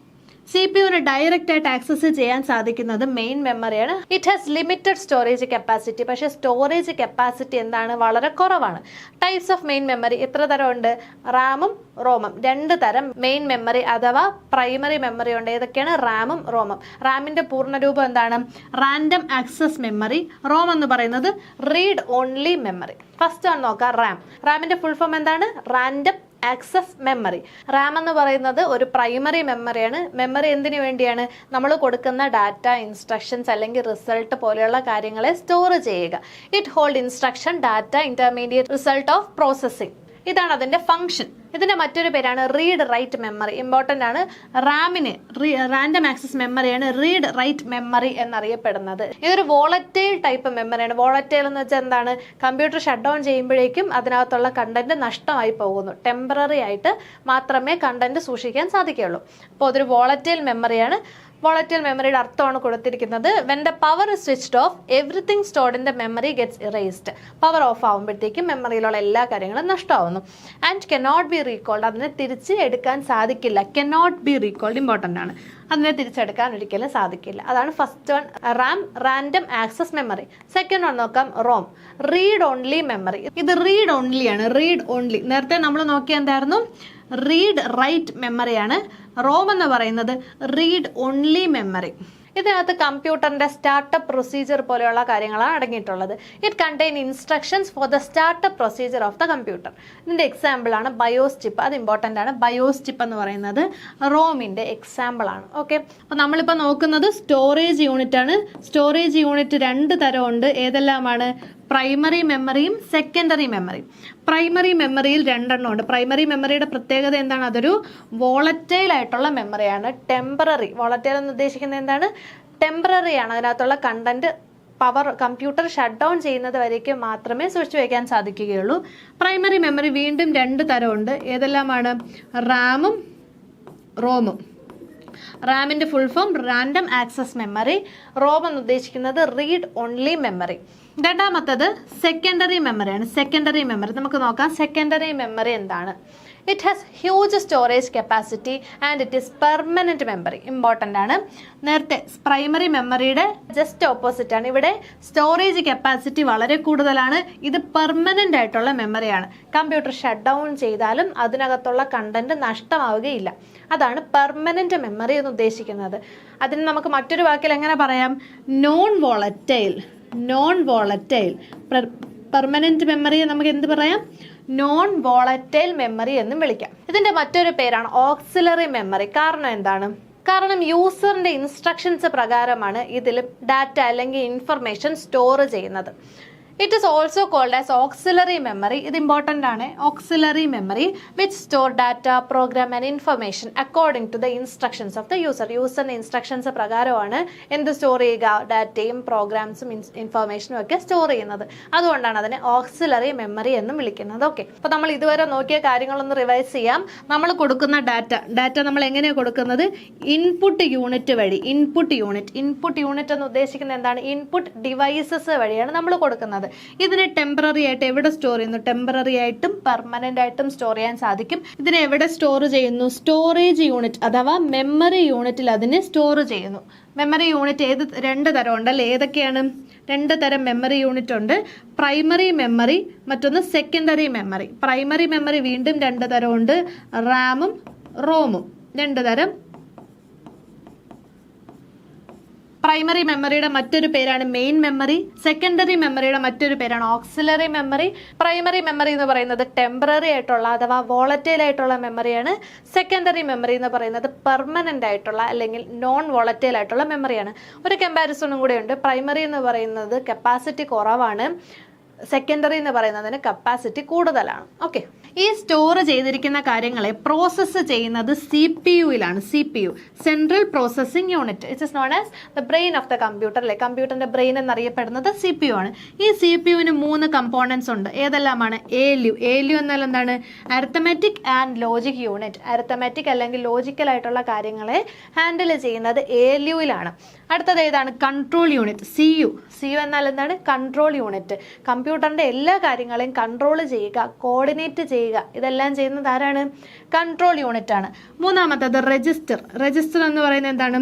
CPU-ന് ഡയറക്റ്റ് ആയിട്ട് ആക്സസ് ചെയ്യാൻ സാധിക്കുന്നത് മെയിൻ മെമ്മറിയാണ്. It has limited storage capacity. പക്ഷേ സ്റ്റോറേജ് കപ്പാസിറ്റി എന്താണ്, വളരെ കുറവാണ്. ടൈപ്സ് ഓഫ് മെയിൻ മെമ്മറി എത്ര തരമുണ്ട്? റാമും റോമും. 2 തരം മെയിൻ മെമ്മറി അഥവാ പ്രൈമറി മെമ്മറി ഉണ്ട്. ഏതൊക്കെയാണ്? റാമും റോമും. റാമിന്റെ പൂർണ്ണരൂപം എന്താണ്? Random access memory. റോം എന്ന് പറയുന്നത് റീഡ് ഓൺലി മെമ്മറി. ഫസ്റ്റ് ആണ് നോക്കാം റാം. റാമിന്റെ ഫുൾ ഫോം എന്താണ്? Random access memory. റാം എന്ന് പറയുന്നത് ഒരു പ്രൈമറി മെമ്മറിയാണ്. മെമ്മറി എന്തിനു വേണ്ടിയാണ്? നമ്മൾ കൊടുക്കുന്ന ഡാറ്റ, ഇൻസ്ട്രക്ഷൻസ് അല്ലെങ്കിൽ റിസൾട്ട് പോലെയുള്ള കാര്യങ്ങളെ സ്റ്റോർ ചെയ്യുക. It hold instruction, data, intermediate result of processing. ഇതാണ് അതിന്റെ ഫംഗ്ഷൻ. ഇതിന്റെ മറ്റൊരു പേരാണ് റീഡ് റൈറ്റ് മെമ്മറി. ഇമ്പോർട്ടൻ്റ് ആണ്. റാമിന് റാൻഡം ആക്സസ് മെമ്മറിയാണ് റീഡ് റൈറ്റ് മെമ്മറി എന്നറിയപ്പെടുന്നത്. ഇതൊരു വോളറ്റൈൽ ടൈപ്പ് മെമ്മറിയാണ്. വോളറ്റൈൽ എന്ന് വെച്ചാൽ എന്താണ്? കമ്പ്യൂട്ടർ ഷട്ട് ഡൗൺ ചെയ്യുമ്പോഴേക്കും അതിനകത്തുള്ള കണ്ടന്റ് നഷ്ടമായി പോകുന്നു. ടെമ്പററി ആയിട്ട് മാത്രമേ കണ്ടന്റ് സൂക്ഷിക്കാൻ സാധിക്കുകയുള്ളൂ. അപ്പോൾ അതൊരു വോളറ്റൈൽ മെമ്മറിയാണ്. വോളറ്റൈൽ മെമ്മറിയുടെ അർത്ഥമാണ് കൊടുത്തിരിക്കുന്നത്. When the power is switched off everything stored in the memory gets erased. Power off ആകുമ്പോഴത്തേക്കും മെമ്മറിയിലുള്ള എല്ലാ കാര്യങ്ങളും നഷ്ടമാവുന്നു. And cannot be recalled. അതിനെ തിരിച്ച് എടുക്കാൻ സാധിക്കില്ല. കനോട്ട് ബി റീകോൾഡ് ഇമ്പോർട്ടൻ്റ് ആണ്. അതിനെ തിരിച്ചെടുക്കാൻ ഒരിക്കലും സാധിക്കില്ല. അതാണ് first one Ram, random access memory. Second one നോക്കാം റോം, റീഡ് ഓൺലി മെമ്മറി. ഇത് റീഡ് ഓൺലി ആണ്. Read only. നേരത്തെ നമ്മൾ നോക്കിയ എന്തായിരുന്നു? Read write മെമ്മറിയാണ്. റോം എന്ന് പറയുന്നത് റീഡ് ഓൺലി മെമ്മറി. ഇതിനകത്ത് കമ്പ്യൂട്ടറിന്റെ സ്റ്റാർട്ടപ്പ് പ്രൊസീജിയർ പോലെയുള്ള കാര്യങ്ങളാണ് അടങ്ങിയിട്ടുള്ളത്. It contain instructions for the startup procedure of the computer. ഇതിന്റെ എക്സാമ്പിൾ ആണ് ബയോസ് ചിപ്പ്. അത് ഇമ്പോർട്ടൻ്റ് ആണ്. ബയോസ് ചിപ്പ് എന്ന് പറയുന്നത് റോമിന്റെ എക്സാമ്പിൾ ആണ്. ഓക്കെ, അപ്പോൾ നമ്മളിപ്പോൾ നോക്കുന്നത് സ്റ്റോറേജ് യൂണിറ്റ് ആണ്. സ്റ്റോറേജ് യൂണിറ്റ് 2 തരമുണ്ട്. ഏതെല്ലാമാണ്? പ്രൈമറി മെമ്മറിയും സെക്കൻഡറി മെമ്മറിയും. പ്രൈമറി മെമ്മറിയിൽ 2 എണ്ണം ഉണ്ട്. പ്രൈമറി മെമ്മറിയുടെ പ്രത്യേകത എന്താണ്? അതൊരു വോളറ്റൈൽ ആയിട്ടുള്ള മെമ്മറിയാണ്. ടെമ്പററി. വോളറ്റൈൽ എന്ന് ഉദ്ദേശിക്കുന്നത് എന്താണ്? ടെമ്പററി ആണ്. അതിനകത്തുള്ള content power computer shut down ചെയ്യുന്നത് വരേക്കും മാത്രമേ സൂക്ഷിച്ചു വയ്ക്കാൻ സാധിക്കുകയുള്ളൂ. പ്രൈമറി മെമ്മറി വീണ്ടും 2 തരമുണ്ട്. ഏതെല്ലാമാണ്? റാമും റോമും. റാമിന്റെ full form random access memory. ROM എന്ന് ഉദ്ദേശിക്കുന്നത് റീഡ് ഓൺലി മെമ്മറി. രണ്ടാമത്തത് സെക്കൻഡറി മെമ്മറിയാണ്. സെക്കൻഡറി മെമ്മറി നമുക്ക് നോക്കാം. സെക്കൻഡറി മെമ്മറി എന്താണ്? It has huge storage capacity and it is permanent memory. Important ആണ്. നേരത്തെ പ്രൈമറി മെമ്മറിയുടെ ജസ്റ്റ് ഓപ്പോസിറ്റ് ആണ്. ഇവിടെ സ്റ്റോറേജ് കപ്പാസിറ്റി വളരെ കൂടുതലാണ്. ഇത് പെർമനന്റ് ആയിട്ടുള്ള മെമ്മറിയാണ്. കമ്പ്യൂട്ടർ ഷട്ട് ഡൗൺ ചെയ്താലും അതിനകത്തുള്ള കണ്ടന്റ് നഷ്ടമാവുകയില്ല. അതാണ് പെർമനന്റ് മെമ്മറി എന്ന് ഉദ്ദേശിക്കുന്നത്. അതിന് നമുക്ക് മറ്റൊരു വാക്കിൽ എങ്ങനെ പറയാം? Non volatile. Non volatile. Permanent മെമ്മറിയെ നമുക്ക് എന്ത് പറയാം? നോൺ വോളറ്റൈൽ മെമ്മറി എന്നും വിളിക്കാം. ഇതിന്റെ മറ്റൊരു പേരാണ് ഓക്സിലറി മെമ്മറി. കാരണം എന്താണ്? കാരണം യൂസറിന്റെ ഇൻസ്ട്രക്ഷൻസ് പ്രകാരമാണ് ഇതിൽ ഡാറ്റ അല്ലെങ്കിൽ ഇൻഫർമേഷൻ സ്റ്റോർ ചെയ്യുന്നത്. It is also called as auxiliary memory. ഇത് ഇമ്പോർട്ടൻ്റ് ആണ്. Auxiliary memory which store data, program and information according to the instructions of the user. യൂസറിന്റെ ഇൻസ്ട്രക്ഷൻസ് പ്രകാരമാണ് എന്ത് സ്റ്റോർ ചെയ്യുക? ഡാറ്റയും പ്രോഗ്രാംസും ഇൻഫർമേഷനും ഒക്കെ സ്റ്റോർ ചെയ്യുന്നത്. അതുകൊണ്ടാണ് അതിനെ ഓക്സിലറി മെമ്മറി എന്നും വിളിക്കുന്നത്. ഓക്കെ, അപ്പോൾ നമ്മൾ ഇതുവരെ നോക്കിയ കാര്യങ്ങളൊന്ന് റിവൈസ് ചെയ്യാം. നമ്മൾ കൊടുക്കുന്ന ഡാറ്റ നമ്മൾ എങ്ങനെയാണ് കൊടുക്കുന്നത്? ഇൻപുട്ട് യൂണിറ്റ് വഴി. ഇൻപുട്ട് യൂണിറ്റ് എന്ന് ഉദ്ദേശിക്കുന്നത് എന്താണ്? ഇൻപുട്ട് ഡിവൈസസ് വഴിയാണ് നമ്മൾ കൊടുക്കുന്നത്. ഇതിനെ ടെമ്പററി ആയിട്ട് എവിടെ സ്റ്റോർ ചെയ്യുന്നു? ടെമ്പററി ആയിട്ടും പെർമനന്റ് ആയിട്ടും സ്റ്റോർ ചെയ്യാൻ സാധിക്കും. ഇതിനെ എവിടെ സ്റ്റോർ ചെയ്യുന്നു? സ്റ്റോറേജ് യൂണിറ്റ് അഥവാ മെമ്മറി യൂണിറ്റിൽ അതിനെ സ്റ്റോർ ചെയ്യുന്നു. മെമ്മറി യൂണിറ്റ് 2 തരം ഉണ്ടല്ലേ? ഏതൊക്കെയാണ്? 2 തരം മെമ്മറി യൂണിറ്റ് ഉണ്ട്. പ്രൈമറി മെമ്മറി, മറ്റൊന്ന് സെക്കൻഡറി മെമ്മറി. പ്രൈമറി മെമ്മറി വീണ്ടും 2 തരമുണ്ട്. റാമും റോമും 2 തരം. പ്രൈമറി മെമ്മറിയുടെ മറ്റൊരു പേരാണ് മെയിൻ മെമ്മറി. സെക്കൻഡറി മെമ്മറിയുടെ മറ്റൊരു പേരാണ് ഓക്സിലറി മെമ്മറി. പ്രൈമറി മെമ്മറി എന്ന് പറയുന്നത് ടെമ്പററി ആയിട്ടുള്ള അഥവാ വോളറ്റൈൽ ആയിട്ടുള്ള മെമ്മറിയാണ്. സെക്കൻഡറി മെമ്മറി എന്ന് പറയുന്നത് പെർമനന്റ് ആയിട്ടുള്ള അല്ലെങ്കിൽ നോൺ വോളറ്റൈൽ ആയിട്ടുള്ള മെമ്മറിയാണ്. ഒരു കമ്പാരിസണും കൂടെ ഉണ്ട്. പ്രൈമറി എന്ന് പറയുന്നത് കപ്പാസിറ്റി കുറവാണ്. സെക്കൻഡറി എന്ന് പറയുന്നതിന് കപ്പാസിറ്റി കൂടുതലാണ്. ഓക്കെ, ഈ സ്റ്റോർ ചെയ്തിരിക്കുന്ന കാര്യങ്ങളെ പ്രോസസ്സ് ചെയ്യുന്നത് CPU-യിലാണ്. CPU, central processing unit. It is known as the brain of the computer അല്ലേ? കമ്പ്യൂട്ടറിന്റെ ബ്രെയിൻ എന്നറിയപ്പെടുന്നത് CPU ആണ്. ഈ CPU-ന് 3 കമ്പോണൻസ് ഉണ്ട്. ഏതെല്ലാമാണ്? ALU എന്നാൽ എന്താണ്? Arithmetic and logic unit. Arithmetic അല്ലെങ്കിൽ ലോജിക്കൽ ആയിട്ടുള്ള കാര്യങ്ങളെ ഹാൻഡിൽ ചെയ്യുന്നത് ALU-യിലാണ്. അടുത്തത് ഏതാണ്? Control unit. CU എന്നാൽ എന്താണ്? Control unit. കമ്പ്യൂട്ടറിന്റെ എല്ലാ കാര്യങ്ങളെയും കൺട്രോൾ ചെയ്യുക, കോർഡിനേറ്റ് ചെയ്യുക ചെയ്യുക, ഇതെല്ലാം ചെയ്യുന്നത് ആരാണ്? കൺട്രോൾ യൂണിറ്റ് ആണ്. മൂന്നാമത്തത് രജിസ്റ്റർ. രജിസ്റ്റർ എന്ന് പറയുന്നത് എന്താണ്?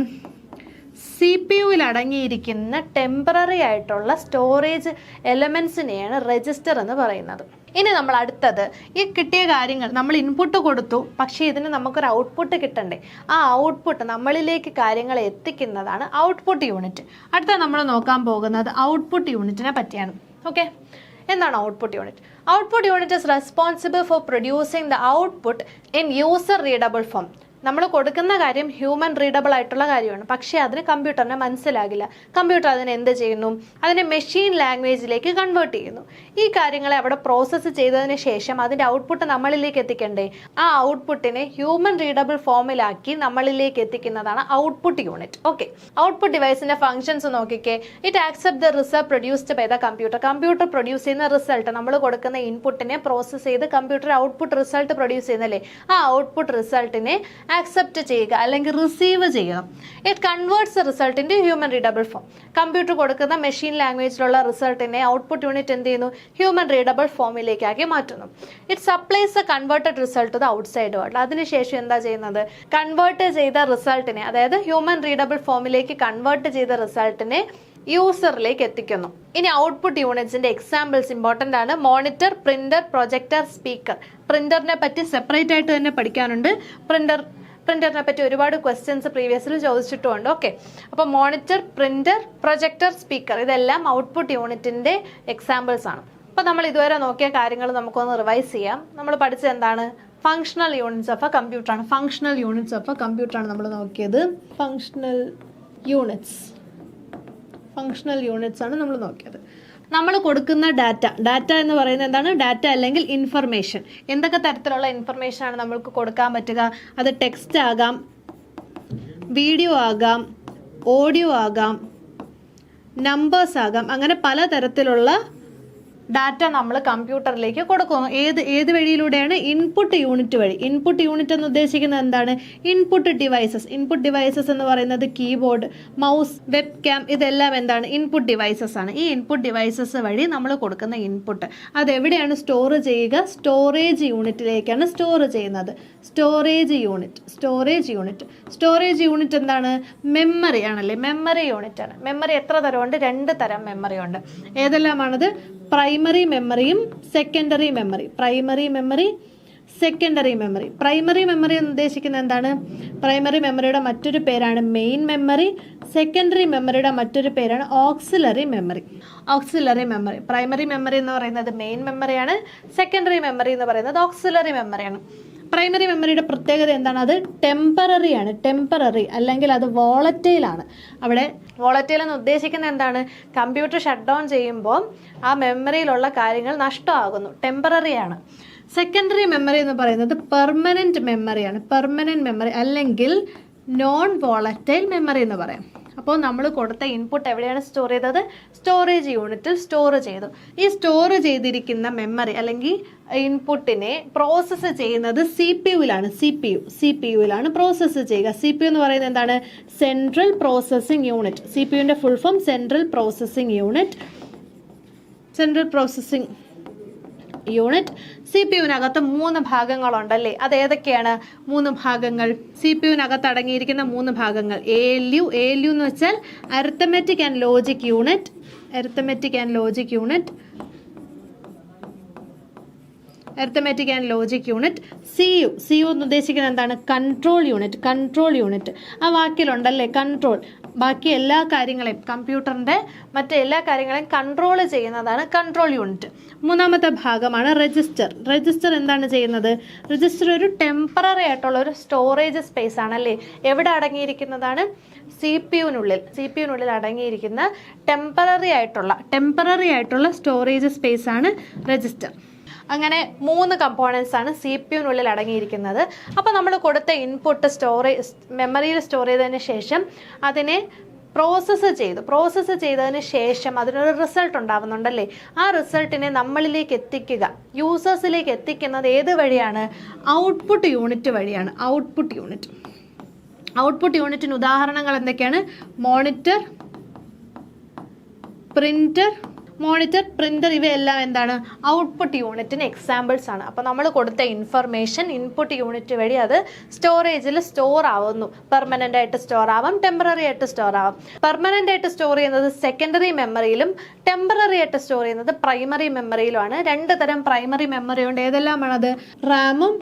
CPU-യിൽ അടങ്ങിയിരിക്കുന്ന ടെമ്പററി ആയിട്ടുള്ള സ്റ്റോറേജ് എലമെൻസിനെയാണ് രജിസ്റ്റർ എന്ന് പറയുന്നത്. ഇനി നമ്മൾ അടുത്തത്, ഈ കിട്ടിയ കാര്യങ്ങൾ നമ്മൾ ഇൻപുട്ട് കൊടുത്തു, പക്ഷേ ഇതിന് നമുക്കൊരു ഔട്ട്പുട്ട് കിട്ടണ്ടേ? ആ ഔട്ട്പുട്ട് നമ്മളിലേക്ക് കാര്യങ്ങൾ എത്തിക്കുന്നതാണ് ഔട്ട്പുട്ട് യൂണിറ്റ്. അടുത്ത നമ്മൾ നോക്കാൻ പോകുന്നത് ഔട്ട്പുട്ട് യൂണിറ്റിനെ പറ്റിയാണ്. ഓക്കെ, എന്താണ് output unit? Output unit is responsible for producing the output in user readable form. നമ്മൾ കൊടുക്കുന്ന കാര്യം ഹ്യൂമൻ റീഡബിൾ ആയിട്ടുള്ള കാര്യമാണ്, പക്ഷേ അതിന് കമ്പ്യൂട്ടറിനെ മനസ്സിലാകില്ല. കമ്പ്യൂട്ടർ അതിനെ എന്ത് ചെയ്യുന്നു? അതിനെ മെഷീൻ ലാംഗ്വേജിലേക്ക് കൺവേർട്ട് ചെയ്യുന്നു. ഈ കാര്യങ്ങളെ അവിടെ പ്രോസസ്സ് ചെയ്തതിന് ശേഷം അതിൻ്റെ ഔട്ട്പുട്ട് നമ്മളിലേക്ക് എത്തിക്കണ്ടേ? ആ ഔട്ട്പുട്ടിനെ ഹ്യൂമൻ റീഡബിൾ ഫോമിലാക്കി നമ്മളിലേക്ക് എത്തിക്കുന്നതാണ് ഔട്ട്പുട്ട് യൂണിറ്റ്. ഓക്കെ, ഔട്ട്പുട്ട് ഡിവൈസിന്റെ ഫംഗ്ഷൻസ് നോക്കിക്കേ. It accept the result produced by the computer. Computer produce ചെയ്യുന്ന റിസൾട്ട്, നമ്മൾ കൊടുക്കുന്ന ഇൻപുട്ടിനെ പ്രോസസ്സ് ചെയ്ത് കമ്പ്യൂട്ടർ ഔട്ട്പുട്ട് റിസൾട്ട് പ്രൊഡ്യൂസ് ചെയ്യുന്നല്ലേ, ആ ഔട്ട്പുട്ട് റിസൾട്ടിനെ ആക്സെപ്റ്റ് ചെയ്യുക അല്ലെങ്കിൽ റിസീവ് ചെയ്യണം. It converts result in human readable form. Computer കൊടുക്കുന്ന മെഷീൻ ലാംഗ്വേജിലുള്ള റിസൾട്ടിനെ ഔട്ട്പുട്ട് യൂണിറ്റ് എന്ത് ചെയ്യുന്നു? ഹ്യൂമൻ റീഡബിൾ ഫോമിലേക്കാക്കി മാറ്റുന്നു. It supplies a converted result to the outside world. അതിനുശേഷം എന്താ ചെയ്യുന്നത്? കൺവേർട്ട് ചെയ്ത റിസൾട്ടിനെ, അതായത് ഹ്യൂമൻ റീഡബിൾ ഫോമിലേക്ക് കൺവേർട്ട് ചെയ്ത റിസൾട്ടിനെ യൂസറിലേക്ക് എത്തിക്കുന്നു. ഇനി ഔട്ട്പുട്ട് യൂണിറ്റ്സിന്റെ എക്സാമ്പിൾസ് ഇമ്പോർട്ടൻ്റ് ആണ്. Monitor, printer, projector, speaker. പ്രിന്ററിനെ പറ്റി സെപ്പറേറ്റ് ആയിട്ട് തന്നെ പഠിക്കാനുണ്ട്. പ്രിന്ററിനെ പറ്റി ഒരുപാട് ക്വസ്റ്റ്യൻസ് പ്രീവിയസിൽ ചോദിച്ചിട്ടുമുണ്ട്. ഓക്കെ, അപ്പോൾ മോണിറ്റർ, പ്രിന്റർ, പ്രൊജക്ടർ, സ്പീക്കർ ഇതെല്ലാം ഔട്ട്പുട്ട് യൂണിറ്റിന്റെ എക്സാമ്പിൾസ് ആണ്. അപ്പോൾ നമ്മൾ ഇതുവരെ നോക്കിയ കാര്യങ്ങൾ നമുക്കൊന്ന് റിവൈസ് ചെയ്യാം. നമ്മൾ പഠിച്ചത് എന്താണ്? ഫങ്ഷണൽ യൂണിറ്റ്സ് ഓഫ് എ കമ്പ്യൂട്ടറാണ്. ഫങ്ഷണൽ യൂണിറ്റ്സ് ഓഫ് എ കമ്പ്യൂട്ടറാണ് നമ്മൾ നോക്കിയത്. ഫങ്ഷണൽ യൂണിറ്റ്സ് ആണ് നമ്മൾ നോക്കിയത്. നമ്മൾ കൊടുക്കുന്ന ഡാറ്റ എന്ന് പറയുന്നത് എന്താണ്? ഡാറ്റ അല്ലെങ്കിൽ ഇൻഫർമേഷൻ. എന്തൊക്കെ തരത്തിലുള്ള ഇൻഫർമേഷൻ ആണ് നമ്മൾക്ക് കൊടുക്കാൻ പറ്റുക? അത് ടെക്സ്റ്റ് ആകാം, വീഡിയോ ആകാം, ഓഡിയോ ആകാം, നമ്പേഴ്സ് ആകാം. അങ്ങനെ പലതരത്തിലുള്ള ഡാറ്റ നമ്മൾ കമ്പ്യൂട്ടറിലേക്ക് കൊടുക്കുന്നു. ഏത് വഴിയിലൂടെയാണ്? ഇൻപുട്ട് യൂണിറ്റ് വഴി. ഇൻപുട്ട് യൂണിറ്റ് എന്ന് ഉദ്ദേശിക്കുന്നത് എന്താണ്? ഇൻപുട്ട് ഡിവൈസസ് എന്ന് പറയുന്നത് കീബോർഡ്, മൗസ്, വെബ് ക്യാം, ഇതെല്ലാം എന്താണ്? ഇൻപുട്ട് ഡിവൈസസ് ആണ്. ഈ ഇൻപുട്ട് ഡിവൈസസ് വഴി നമ്മൾ കൊടുക്കുന്ന ഇൻപുട്ട് അതെവിടെയാണ് സ്റ്റോർ ചെയ്യുക? സ്റ്റോറേജ് യൂണിറ്റിലേക്കാണ് സ്റ്റോർ ചെയ്യുന്നത്. സ്റ്റോറേജ് യൂണിറ്റ് എന്താണ്? മെമ്മറി ആണല്ലേ, മെമ്മറി യൂണിറ്റ് ആണ്. മെമ്മറി എത്ര തരമുണ്ട്? 2 തരം മെമ്മറി ഉണ്ട്. ഏതെല്ലാമാണത്? പ്രൈമറി മെമ്മറിയും സെക്കൻഡറി മെമ്മറി. പ്രൈമറി മെമ്മറി എന്ന് ഉദ്ദേശിക്കുന്നത് എന്താണ്? പ്രൈമറി മെമ്മറിയുടെ മറ്റൊരു പേരാണ് മെയിൻ മെമ്മറി. സെക്കൻഡറി മെമ്മറിയുടെ മറ്റൊരു പേരാണ് ഓക്സിലറി മെമ്മറി. പ്രൈമറി മെമ്മറി എന്ന് പറയുന്നത് മെയിൻ മെമ്മറിയാണ്. സെക്കൻഡറി മെമ്മറി എന്ന് പറയുന്നത് ഓക്സിലറി മെമ്മറിയാണ്. പ്രൈമറി മെമ്മറിയുടെ പ്രത്യേകത എന്താണ്? അത് ടെമ്പററി ആണ്. അല്ലെങ്കിൽ അത് വോളറ്റൈൽ ആണ്. അവിടെ വോളറ്റൈൽ എന്ന് ഉദ്ദേശിക്കുന്നത് എന്താണ്? കമ്പ്യൂട്ടർ ഷട്ട് ഡൗൺ ചെയ്യുമ്പോൾ ആ മെമ്മറിയിലുള്ള കാര്യങ്ങൾ നഷ്ടമാകുന്നു. ടെമ്പററി ആണ്. സെക്കൻഡറി മെമ്മറി എന്ന് പറയുന്നത് പെർമനന്റ് മെമ്മറിയാണ്. അല്ലെങ്കിൽ നോൺ വോളറ്റൈൽ മെമ്മറി എന്ന് പറയാം. അപ്പോൾ നമ്മൾ കൊടുത്ത ഇൻപുട്ട് എവിടെയാണ് സ്റ്റോർ ചെയ്തത്? സ്റ്റോറേജ് യൂണിറ്റിൽ സ്റ്റോർ ചെയ്തു. ഈ സ്റ്റോർ ചെയ്തിരിക്കുന്ന മെമ്മറി അല്ലെങ്കിൽ ഇൻപുട്ടിനെ പ്രോസസ്സ് ചെയ്യുന്നത് CPU-ലാണ്. CPU-ലാണ് പ്രോസസ്സ് ചെയ്യുക. CPU എന്ന് പറയുന്നത് എന്താണ്? Central processing unit. CPU-ന്റെ full form central processing unit. CPU-നകത്ത് 3 ഭാഗങ്ങളുണ്ടല്ലേ? അതേതൊക്കെയാണ് 3 ഭാഗങ്ങൾ? CPU-നകത്ത് അടങ്ങിയിരിക്കുന്ന 3 ഭാഗങ്ങൾ. ALU എന്ന് വെച്ചാൽ arithmetic and logic unit. CU എന്ന് ഉദ്ദേശിക്കുന്നത് എന്താണ്? Control unit. ആ വാക്കിലുണ്ടല്ലേ കൺട്രോൾ. ബാക്കി എല്ലാ കാര്യങ്ങളെയും, കമ്പ്യൂട്ടറിൻ്റെ മറ്റെല്ലാ കാര്യങ്ങളെയും കൺട്രോൾ ചെയ്യുന്നതാണ് കൺട്രോൾ യൂണിറ്റ്. 3ാമത്തെ ഭാഗമാണ് രജിസ്റ്റർ. എന്താണ് ചെയ്യുന്നത്? രജിസ്റ്റർ ഒരു ടെമ്പററി ആയിട്ടുള്ള ഒരു സ്റ്റോറേജ് സ്പേസ് ആണല്ലേ? എവിടെ അടങ്ങിയിരിക്കുന്നതാണ്? CPU-നുള്ളിൽ അടങ്ങിയിരിക്കുന്ന ടെമ്പററി ആയിട്ടുള്ള സ്റ്റോറേജ് സ്പേസ് ആണ് രജിസ്റ്റർ. അങ്ങനെ 3 കമ്പോണൻസ് ആണ് CPU-നുള്ളിൽ അടങ്ങിയിരിക്കുന്നത്. അപ്പോൾ നമ്മൾ കൊടുത്ത ഇൻപുട്ട് മെമ്മറിയിൽ സ്റ്റോർ ചെയ്തതിന് ശേഷം അതിനെ പ്രോസസ്സ് ചെയ്തതിന് ശേഷം അതിനൊരു റിസൾട്ട് ഉണ്ടാവുന്നുണ്ടല്ലേ? ആ റിസൾട്ടിനെ നമ്മളിലേക്ക് എത്തിക്കുക, യൂസേഴ്സിലേക്ക് എത്തിക്കുന്നത് ഏത് വഴിയാണ്? ഔട്ട്പുട്ട് യൂണിറ്റ് വഴിയാണ്. ഔട്ട്പുട്ട് യൂണിറ്റിന് ഉദാഹരണങ്ങൾ എന്തൊക്കെയാണ്? മോണിറ്റർ, പ്രിന്റർ, മോണിറ്റർ, പ്രിന്റർ ഇവയെല്ലാം എന്താണ്? ഔട്ട്പുട്ട് യൂണിറ്റിന് എക്സാമ്പിൾസ് ആണ്. അപ്പോൾ നമ്മൾ കൊടുത്ത ഇൻഫർമേഷൻ ഇൻപുട്ട് യൂണിറ്റ് വഴി അത് സ്റ്റോറേജിൽ സ്റ്റോർ ആവുന്നു. പെർമനന്റ് ആയിട്ട് സ്റ്റോർ ആവാം, ടെമ്പററി ആയിട്ട് സ്റ്റോർ ആവാം. പെർമനന്റ് ആയിട്ട് സ്റ്റോർ ചെയ്യുന്നത് സെക്കൻഡറി മെമ്മറിയിലും ടെമ്പററി ആയിട്ട് സ്റ്റോർ ചെയ്യുന്നത് പ്രൈമറി മെമ്മറിയിലുമാണ്. രണ്ട് തരം പ്രൈമറി മെമ്മറി ഉണ്ട്. ഏതെല്ലാമാണത്? റാമും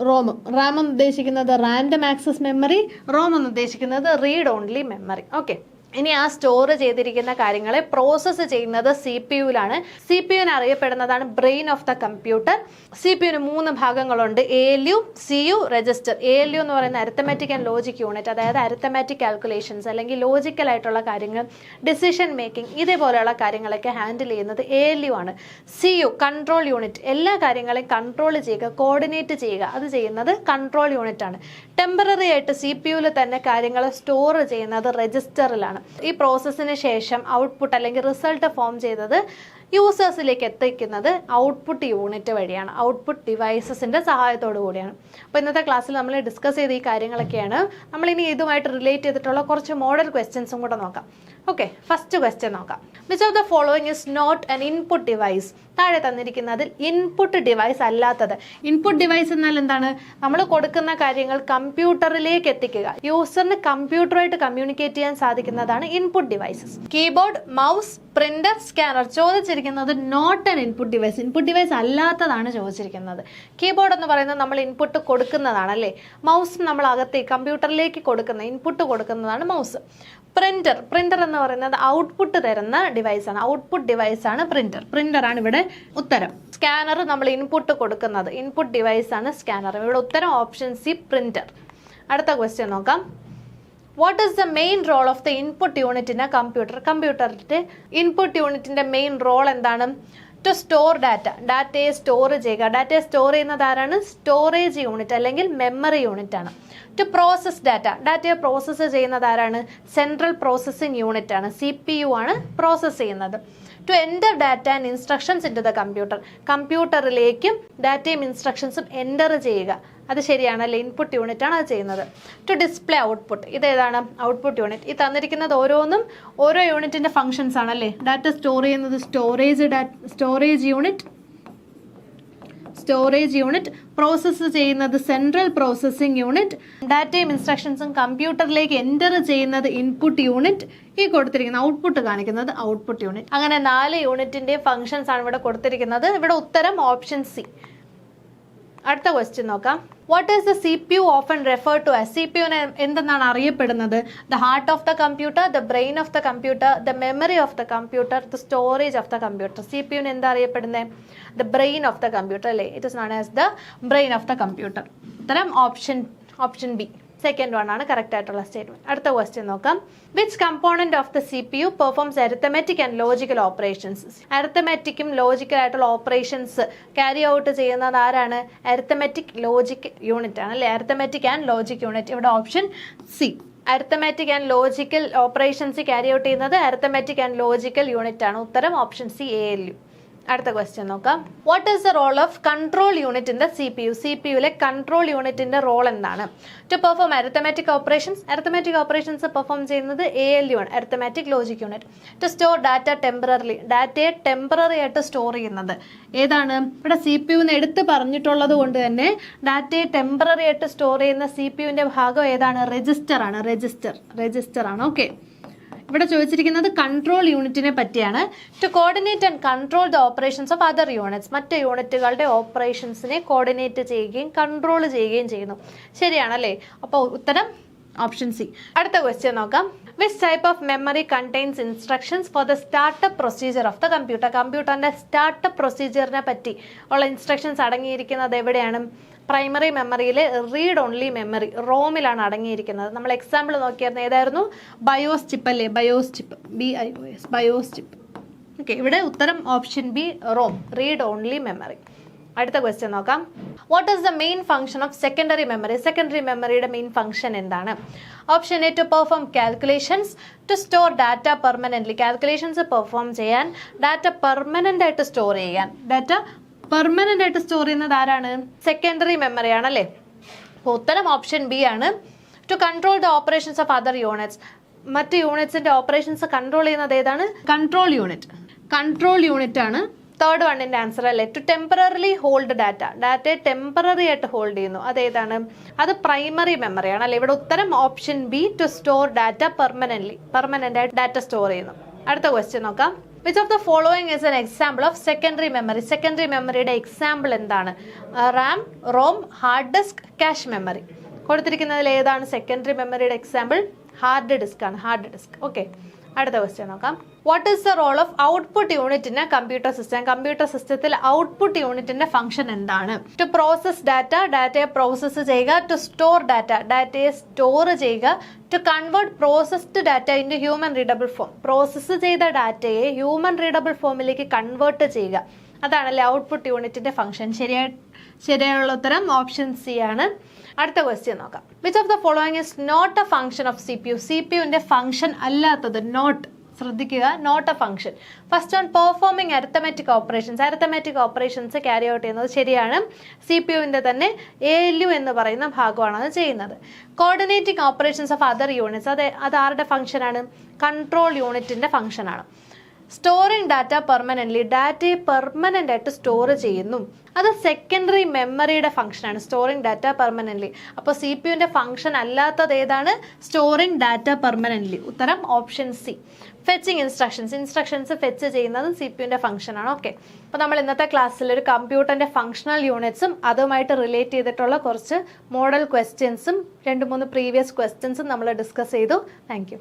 റോമും. റാം എന്ന് ഉദ്ദേശിക്കുന്നത് റാൻഡം ആക്സസ് മെമ്മറി, റോം എന്ന് ഉദ്ദേശിക്കുന്നത് റീഡ് ഓൺലി മെമ്മറി. ഓക്കെ, ഇനി ആ സ്റ്റോർ ചെയ്തിരിക്കുന്ന കാര്യങ്ങളെ പ്രോസസ്സ് ചെയ്യുന്നത് സി പി യുവിലാണ്. സി പി യുവിന് അറിയപ്പെടുന്നതാണ് brain of the computer. C P യുവിന് 3 ഭാഗങ്ങളുണ്ട്: ALU, CU, രജിസ്റ്റർ. ALU എന്ന് പറയുന്ന അരിത്തമാറ്റിക് ആൻഡ് ലോജിക് യൂണിറ്റ്, അതായത് അരിത്തമാറ്റിക് കാൽക്കുലേഷൻസ് അല്ലെങ്കിൽ ലോജിക്കൽ ആയിട്ടുള്ള കാര്യങ്ങൾ, ഡിസിഷൻ മേക്കിംഗ് ഇതേപോലെയുള്ള കാര്യങ്ങളൊക്കെ ഹാൻഡിൽ ചെയ്യുന്നത് ALU ആണ്. CU കൺട്രോൾ യൂണിറ്റ്, എല്ലാ കാര്യങ്ങളെയും കൺട്രോൾ ചെയ്യുക, കോർഡിനേറ്റ് ചെയ്യുക, അത് ചെയ്യുന്നത് കൺട്രോൾ യൂണിറ്റ് ആണ്. ടെമ്പററി ആയിട്ട് സി പി യുവിൽ തന്നെ കാര്യങ്ങൾ സ്റ്റോർ ചെയ്യുന്നത് രജിസ്റ്ററിലാണ്. ഈ പ്രോസസ്സിന് ശേഷം ഔട്ട്പുട്ട് അല്ലെങ്കിൽ റിസൾട്ട് ഫോം ചെയ്തത് യൂസേഴ്സിലേക്ക് എത്തിക്കുന്നത് ഔട്ട്പുട്ട് യൂണിറ്റ് വഴിയാണ്, ഔട്ട്പുട്ട് ഡിവൈസസിൻ്റെ സഹായത്തോടു കൂടിയാണ്. അപ്പോൾ ഇന്നത്തെ ക്ലാസ്സിൽ നമ്മൾ ഡിസ്കസ് ചെയ്ത ഈ കാര്യങ്ങളൊക്കെയാണ്. നമ്മളിനി ഇതുമായിട്ട് റിലേറ്റ് ചെയ്തിട്ടുള്ള കുറച്ച് മോഡൽ ക്വസ്റ്റ്യൻസും കൂടെ നോക്കാം. ഓക്കെ, ഫസ്റ്റ് ക്വസ്റ്റ്യൻ നോക്കാം. Which of the following is not an input device? താഴെ തന്നിരിക്കുന്നതിൽ ഇൻപുട്ട് ഡിവൈസ് അല്ലാത്തത്. ഇൻപുട്ട് ഡിവൈസ് എന്നാൽ എന്താണ്? നമ്മൾ കൊടുക്കുന്ന കാര്യങ്ങൾ കമ്പ്യൂട്ടറിലേക്ക് എത്തിക്കുക, യൂസറിന് കമ്പ്യൂട്ടറുമായിട്ട് കമ്മ്യൂണിക്കേറ്റ് ചെയ്യാൻ സാധിക്കുന്നതാണ് input devices. Keyboard, mouse, printer, scanner. ചോദിച്ചിരിക്കുന്നത് not an input device, input device അല്ലാത്തതാണ് ചോദിച്ചിരിക്കുന്നത്. കീബോർഡ് എന്ന് പറയുന്നത് നമ്മൾ ഇൻപുട്ട് കൊടുക്കുന്നതാണ് അല്ലേ. മൗസ് നമ്മൾ അകത്തേക്ക് കമ്പ്യൂട്ടറിലേക്ക് കൊടുക്കുന്ന ഇൻപുട്ട് കൊടുക്കുന്നതാണ് മൗസ്. പ്രിന്റർ എന്ന് പറയുന്നത് ഔട്ട്പുട്ട് തരുന്ന ഡിവൈസാണ്, ഔട്ട്പുട്ട് ഡിവൈസാണ് പ്രിന്റർ. പ്രിന്ററാണ് ഇവിടെ ഉത്തരം. സ്കാനർ നമ്മൾ ഇൻപുട്ട് കൊടുക്കുന്നത്, ഇൻപുട്ട് ഡിവൈസാണ് സ്കാനർ. ഇവിടെ ഉത്തരം ഓപ്ഷൻ സി, പ്രിന്റർ. അടുത്ത ക്വസ്റ്റ്യൻ നോക്കാം. What is the main role of the input unit in a computer? കമ്പ്യൂട്ടറിന്റെ ഇൻപുട്ട് യൂണിറ്റിന്റെ മെയിൻ റോൾ എന്താണ്? ടു സ്റ്റോർ ഡാറ്റ, ഡാറ്റയെ സ്റ്റോർ ചെയ്യുക. ഡാറ്റയെ സ്റ്റോർ ചെയ്യുന്നത് ആരാണ്? സ്റ്റോറേജ് യൂണിറ്റ് അല്ലെങ്കിൽ മെമ്മറി യൂണിറ്റ് ആണ്. ടു പ്രോസസ് ഡാറ്റ, ഡാറ്റയെ പ്രോസസ്സ് ചെയ്യുന്നത് ആരാണ്? സെൻട്രൽ പ്രോസസ്സിംഗ് യൂണിറ്റ് ആണ്, CPU ആണ് പ്രോസസ്സ് ചെയ്യുന്നത്. To enter data and instructions into the computer, കമ്പ്യൂട്ടറിലേക്കും ഡാറ്റയും ഇൻസ്ട്രക്ഷൻസും എൻ്റർ ചെയ്യുക. അത് ശരിയാണല്ലേ, ഇൻപുട്ട് യൂണിറ്റ് ആണ് അത് ചെയ്യുന്നത്. ടു ഡിസ്പ്ലേ ഔട്ട്പുട്ട്, ഇതേതാണ്? Output unit. ഈ തന്നിരിക്കുന്നത് ഓരോന്നും ഓരോ യൂണിറ്റിൻ്റെ ഫങ്ഷൻസ് ആണല്ലേ. ഡാറ്റ സ്റ്റോർ ചെയ്യുന്നത് സ്റ്റോറേജ് യൂണിറ്റ്, പ്രോസസ്സ് ചെയ്യുന്നത് സെൻട്രൽ പ്രോസസ്സിംഗ് യൂണിറ്റ്, ഡാറ്റയും ഇൻസ്ട്രക്ഷൻസും കമ്പ്യൂട്ടറിലേക്ക് എൻ്റർ ചെയ്യുന്നത് ഇൻപുട്ട് യൂണിറ്റ്, ഈ കൊടുത്തിരിക്കുന്ന ഔട്ട്പുട്ട് കാണിക്കുന്നത് ഔട്ട്പുട്ട് യൂണിറ്റ്. അങ്ങനെ 4 യൂണിറ്റിൻ്റെ ഫങ്ഷൻസ് ആണ് ഇവിടെ കൊടുത്തിരിക്കുന്നത്. ഇവിടെ ഉത്തരം ഓപ്ഷൻ സി. അടുത്ത ക്വസ്റ്റ്യൻ നോക്കാം. What is the CPU often refer to as? CPU എന്തെന്നാണ് അറിയപ്പെടുന്നത്? The heart of the computer, the brain of the computer, the memory of the computer, the storage of the computer. CPU എന്താ അറിയപ്പെടുന്നത്? The brain of the computer അല്ലേ. It is known as the brain of the computer. ഉത്തരം option B, second one ആണ് correct ആയിട്ടുള്ള statement. അടുത്ത question നോക്കാം. Which component of the CPU performs arithmetic and logical operations? അരിത്തമാറ്റിക്കും logical ആയിട്ടുള്ള operations carry out ചെയ്യുന്നത് ആരാണ്? അരിത്തമാറ്റിക് ലോജിക് യൂണിറ്റ് ആണ് അല്ലേ. Arithmetic and logic unit. ഇവിടെ option C. Arithmetic and logical operations carry out ചെയ്യുന്നത് അരിത്തമാറ്റിക് ആൻഡ് ലോജിക്കൽ യൂണിറ്റ് ആണ്. ഉത്തരം ഓപ്ഷൻ സി, ALU. അടുത്ത ക്വസ്റ്റ്യൻ നോക്കാം. What is the role of control unit in the CPU? CPUലെ control യൂണിറ്റിന്റെ role എന്താണ്? To perform arithmetic operations perform ചെയ്യുന്നത് ALU ആണ്, arithmetic logic unit. To store data temporarily, ഡാറ്റയെ ടെമ്പററി ആയിട്ട് സ്റ്റോർ ചെയ്യുന്നത് ഏതാണ്? ഇവിടെ CPUന്ന് എടുത്ത് പറഞ്ഞിട്ടുള്ളത് കൊണ്ട് തന്നെ ഡാറ്റയെ ടെമ്പററി ആയിട്ട് സ്റ്റോർ ചെയ്യുന്ന CPUവിന്റെ ഭാഗം ഏതാണ്? രജിസ്റ്റർ ആണ്. ഓക്കെ, ഇവിടെ ചോദിച്ചിരിക്കുന്നത് കൺട്രോൾ യൂണിറ്റിനെ പറ്റിയാണ്. To coordinate and control the operations of other units, മറ്റ് യൂണിറ്റുകളുടെ ഓപ്പറേഷൻസിനെ കോർഡിനേറ്റ് ചെയ്യുകയും കൺട്രോൾ ചെയ്യുകയും ചെയ്യുന്നു. ശരിയാണല്ലേ. അപ്പോൾ ഉത്തരം ഓപ്ഷൻ സി. അടുത്ത ക്വസ്റ്റ്യൻ നോക്കാം. Which type of memory contains instructions for the startup procedure of the computer? കമ്പ്യൂട്ടറിന്റെ സ്റ്റാർട്ടപ്പ് പ്രൊസീജിയറിനെ പറ്റി ഉള്ള ഇൻസ്ട്രക്ഷൻസ് അടങ്ങിയിരിക്കുന്നത് എവിടെയാണ്? പ്രൈമറി മെമ്മറിയിലെ റീഡ് ഓൺലി മെമ്മറി, റോമിലാണ് അടങ്ങിയിരിക്കുന്നത്. നമ്മൾ എക്സാമ്പിൾ നോക്കിയായിരുന്നു, ഏതായിരുന്നു? ബയോസ് ചിപ്പ് അല്ലേ, BIOS chip, BIOS chip. Okay, ഇവിടെ ഉത്തരം option B, ROM, read only memory. അടുത്ത ക്വസ്റ്റ്യൻ നോക്കാം. What is the main function of secondary memory? Secondary മെമ്മറിയുടെ മെയിൻ ഫംഗ്ഷൻ എന്താണ്? Option A, to perform calculations, to store data permanently, calculations perform ചെയ്യാൻ, data permanent ആയിട്ട് store ചെയ്യാൻ. Data permanent ആയിട്ട് store ചെയ്യുന്നത് ആരാണ്? സെക്കൻഡറി മെമ്മറി ആണല്ലേ. അപ്പോൾ ഉത്തരം ഓപ്ഷൻ ബി ആണ്. To control the operations of other units, മറ്റ് യൂണിറ്റ്സിന്റെ ഓപ്പറേഷൻസ് കൺട്രോൾ ചെയ്യുന്നത് ഏതാണ്? Control unit. കൺട്രോൾ യൂണിറ്റ് ആണ് തേർഡ് വണ്ണിൻ്റെ ആൻസർ അല്ലേ. ടു ടെമ്പററിലി ഹോൾഡ് ഡാറ്റയെ ടെമ്പററി ആയിട്ട് ഹോൾഡ് ചെയ്യുന്നു, അതേതാണ്? അത് പ്രൈമറി മെമ്മറിയാണ് അല്ലേ. ഇവിടെ ഉത്തരം option B, to store data permanent ആയിട്ട് ഡാറ്റ സ്റ്റോർ ചെയ്യുന്നു. അടുത്ത ക്വസ്റ്റ്യൻ നോക്കാം. Which of the following is an example of secondary memory? Secondary മെമ്മറിയുടെ എക്സാമ്പിൾ എന്താണ്? RAM, ROM, hard disk, cache memory. കൊടുത്തിരിക്കുന്നതിൽ ഏതാണ് സെക്കൻഡറി മെമ്മറിയുടെ എക്സാമ്പിൾ? ഹാർഡ് ഡിസ്ക് ആണ്, ഹാർഡ് ഡിസ്ക്. ഓക്കെ, അടുത്ത ക്വസ്റ്റ്യൻ നോക്കാം. What is the role of output unit in a computer system? Computer സിസ്റ്റത്തിൽ output യൂണിറ്റിന്റെ ഫംഗ്ഷൻ എന്താണ്? ടു പ്രോസസ് ഡാറ്റയെ പ്രോസസ്സ് ചെയ്യുക. ടു സ്റ്റോർ ഡാറ്റയെ സ്റ്റോർ ചെയ്യുക. To convert processed data in human readable form. Process ചെയ്ത ഡാറ്റയെ ഹ്യൂമൻ റീഡബിൾ ഫോമിലേക്ക് കൺവേർട്ട് ചെയ്യുക. അതാണല്ലേ ഔട്ട്പുട്ട് യൂണിറ്റിന്റെ ഫംഗ്ഷൻ. ശരിയായുള്ള ഉത്തരം ഓപ്ഷൻ സി ആണ്. അടുത്ത ക്വസ്റ്റ്യൻ നോക്കാം. Which of the following is not a function of CPU? CPUവിന്റെ ഫംഗ്ഷൻ അല്ലാത്തത്. നോട്ട്, ശ്രദ്ധിക്കുക, not a function. First on performing arithmetic operations carry out ചെയ്യുന്നത് ശരിയാണ്. CPUവിന്റെ തന്നെ ALU എന്ന് പറയുന്ന ഭാഗമാണ് അത് ചെയ്യുന്നത്. Coordinating operations of other units, അത് ആരുടെ ഫംഗ്ഷനാണ്? കൺട്രോൾ യൂണിറ്റിന്റെ ഫംഗ്ഷനാണ്. സ്റ്റോറിങ് ഡാറ്റ പെർമനൻ്റ്ലി, ഡാറ്റയെ പെർമനൻ്റ് ആയിട്ട് സ്റ്റോർ ചെയ്യുന്നു, അത് സെക്കൻഡറി മെമ്മറിയുടെ ഫംഗ്ഷനാണ്. Storing data permanently. അപ്പോൾ CPUവിൻ്റെ ഫംഗ്ഷൻ അല്ലാത്തത് ഏതാണ്? Storing data permanently. ഉത്തരം option C. Fetching instructions fetch ചെയ്യുന്നത് CPUവിൻ്റെ ഫംഗ്ഷനാണ്. ഓക്കെ, അപ്പോൾ നമ്മൾ ഇന്നത്തെ ക്ലാസ്സിൽ ഒരു കമ്പ്യൂട്ടറിൻ്റെ ഫംഗ്ഷണൽ യൂണിറ്റ്സും അതുമായിട്ട് റിലേറ്റ് ചെയ്തിട്ടുള്ള കുറച്ച് മോഡൽ ക്വസ്റ്റ്യൻസും 2-3 പ്രീവിയസ് ക്വസ്റ്റ്യൻസും നമ്മൾ ഡിസ്കസ് ചെയ്തു. താങ്ക്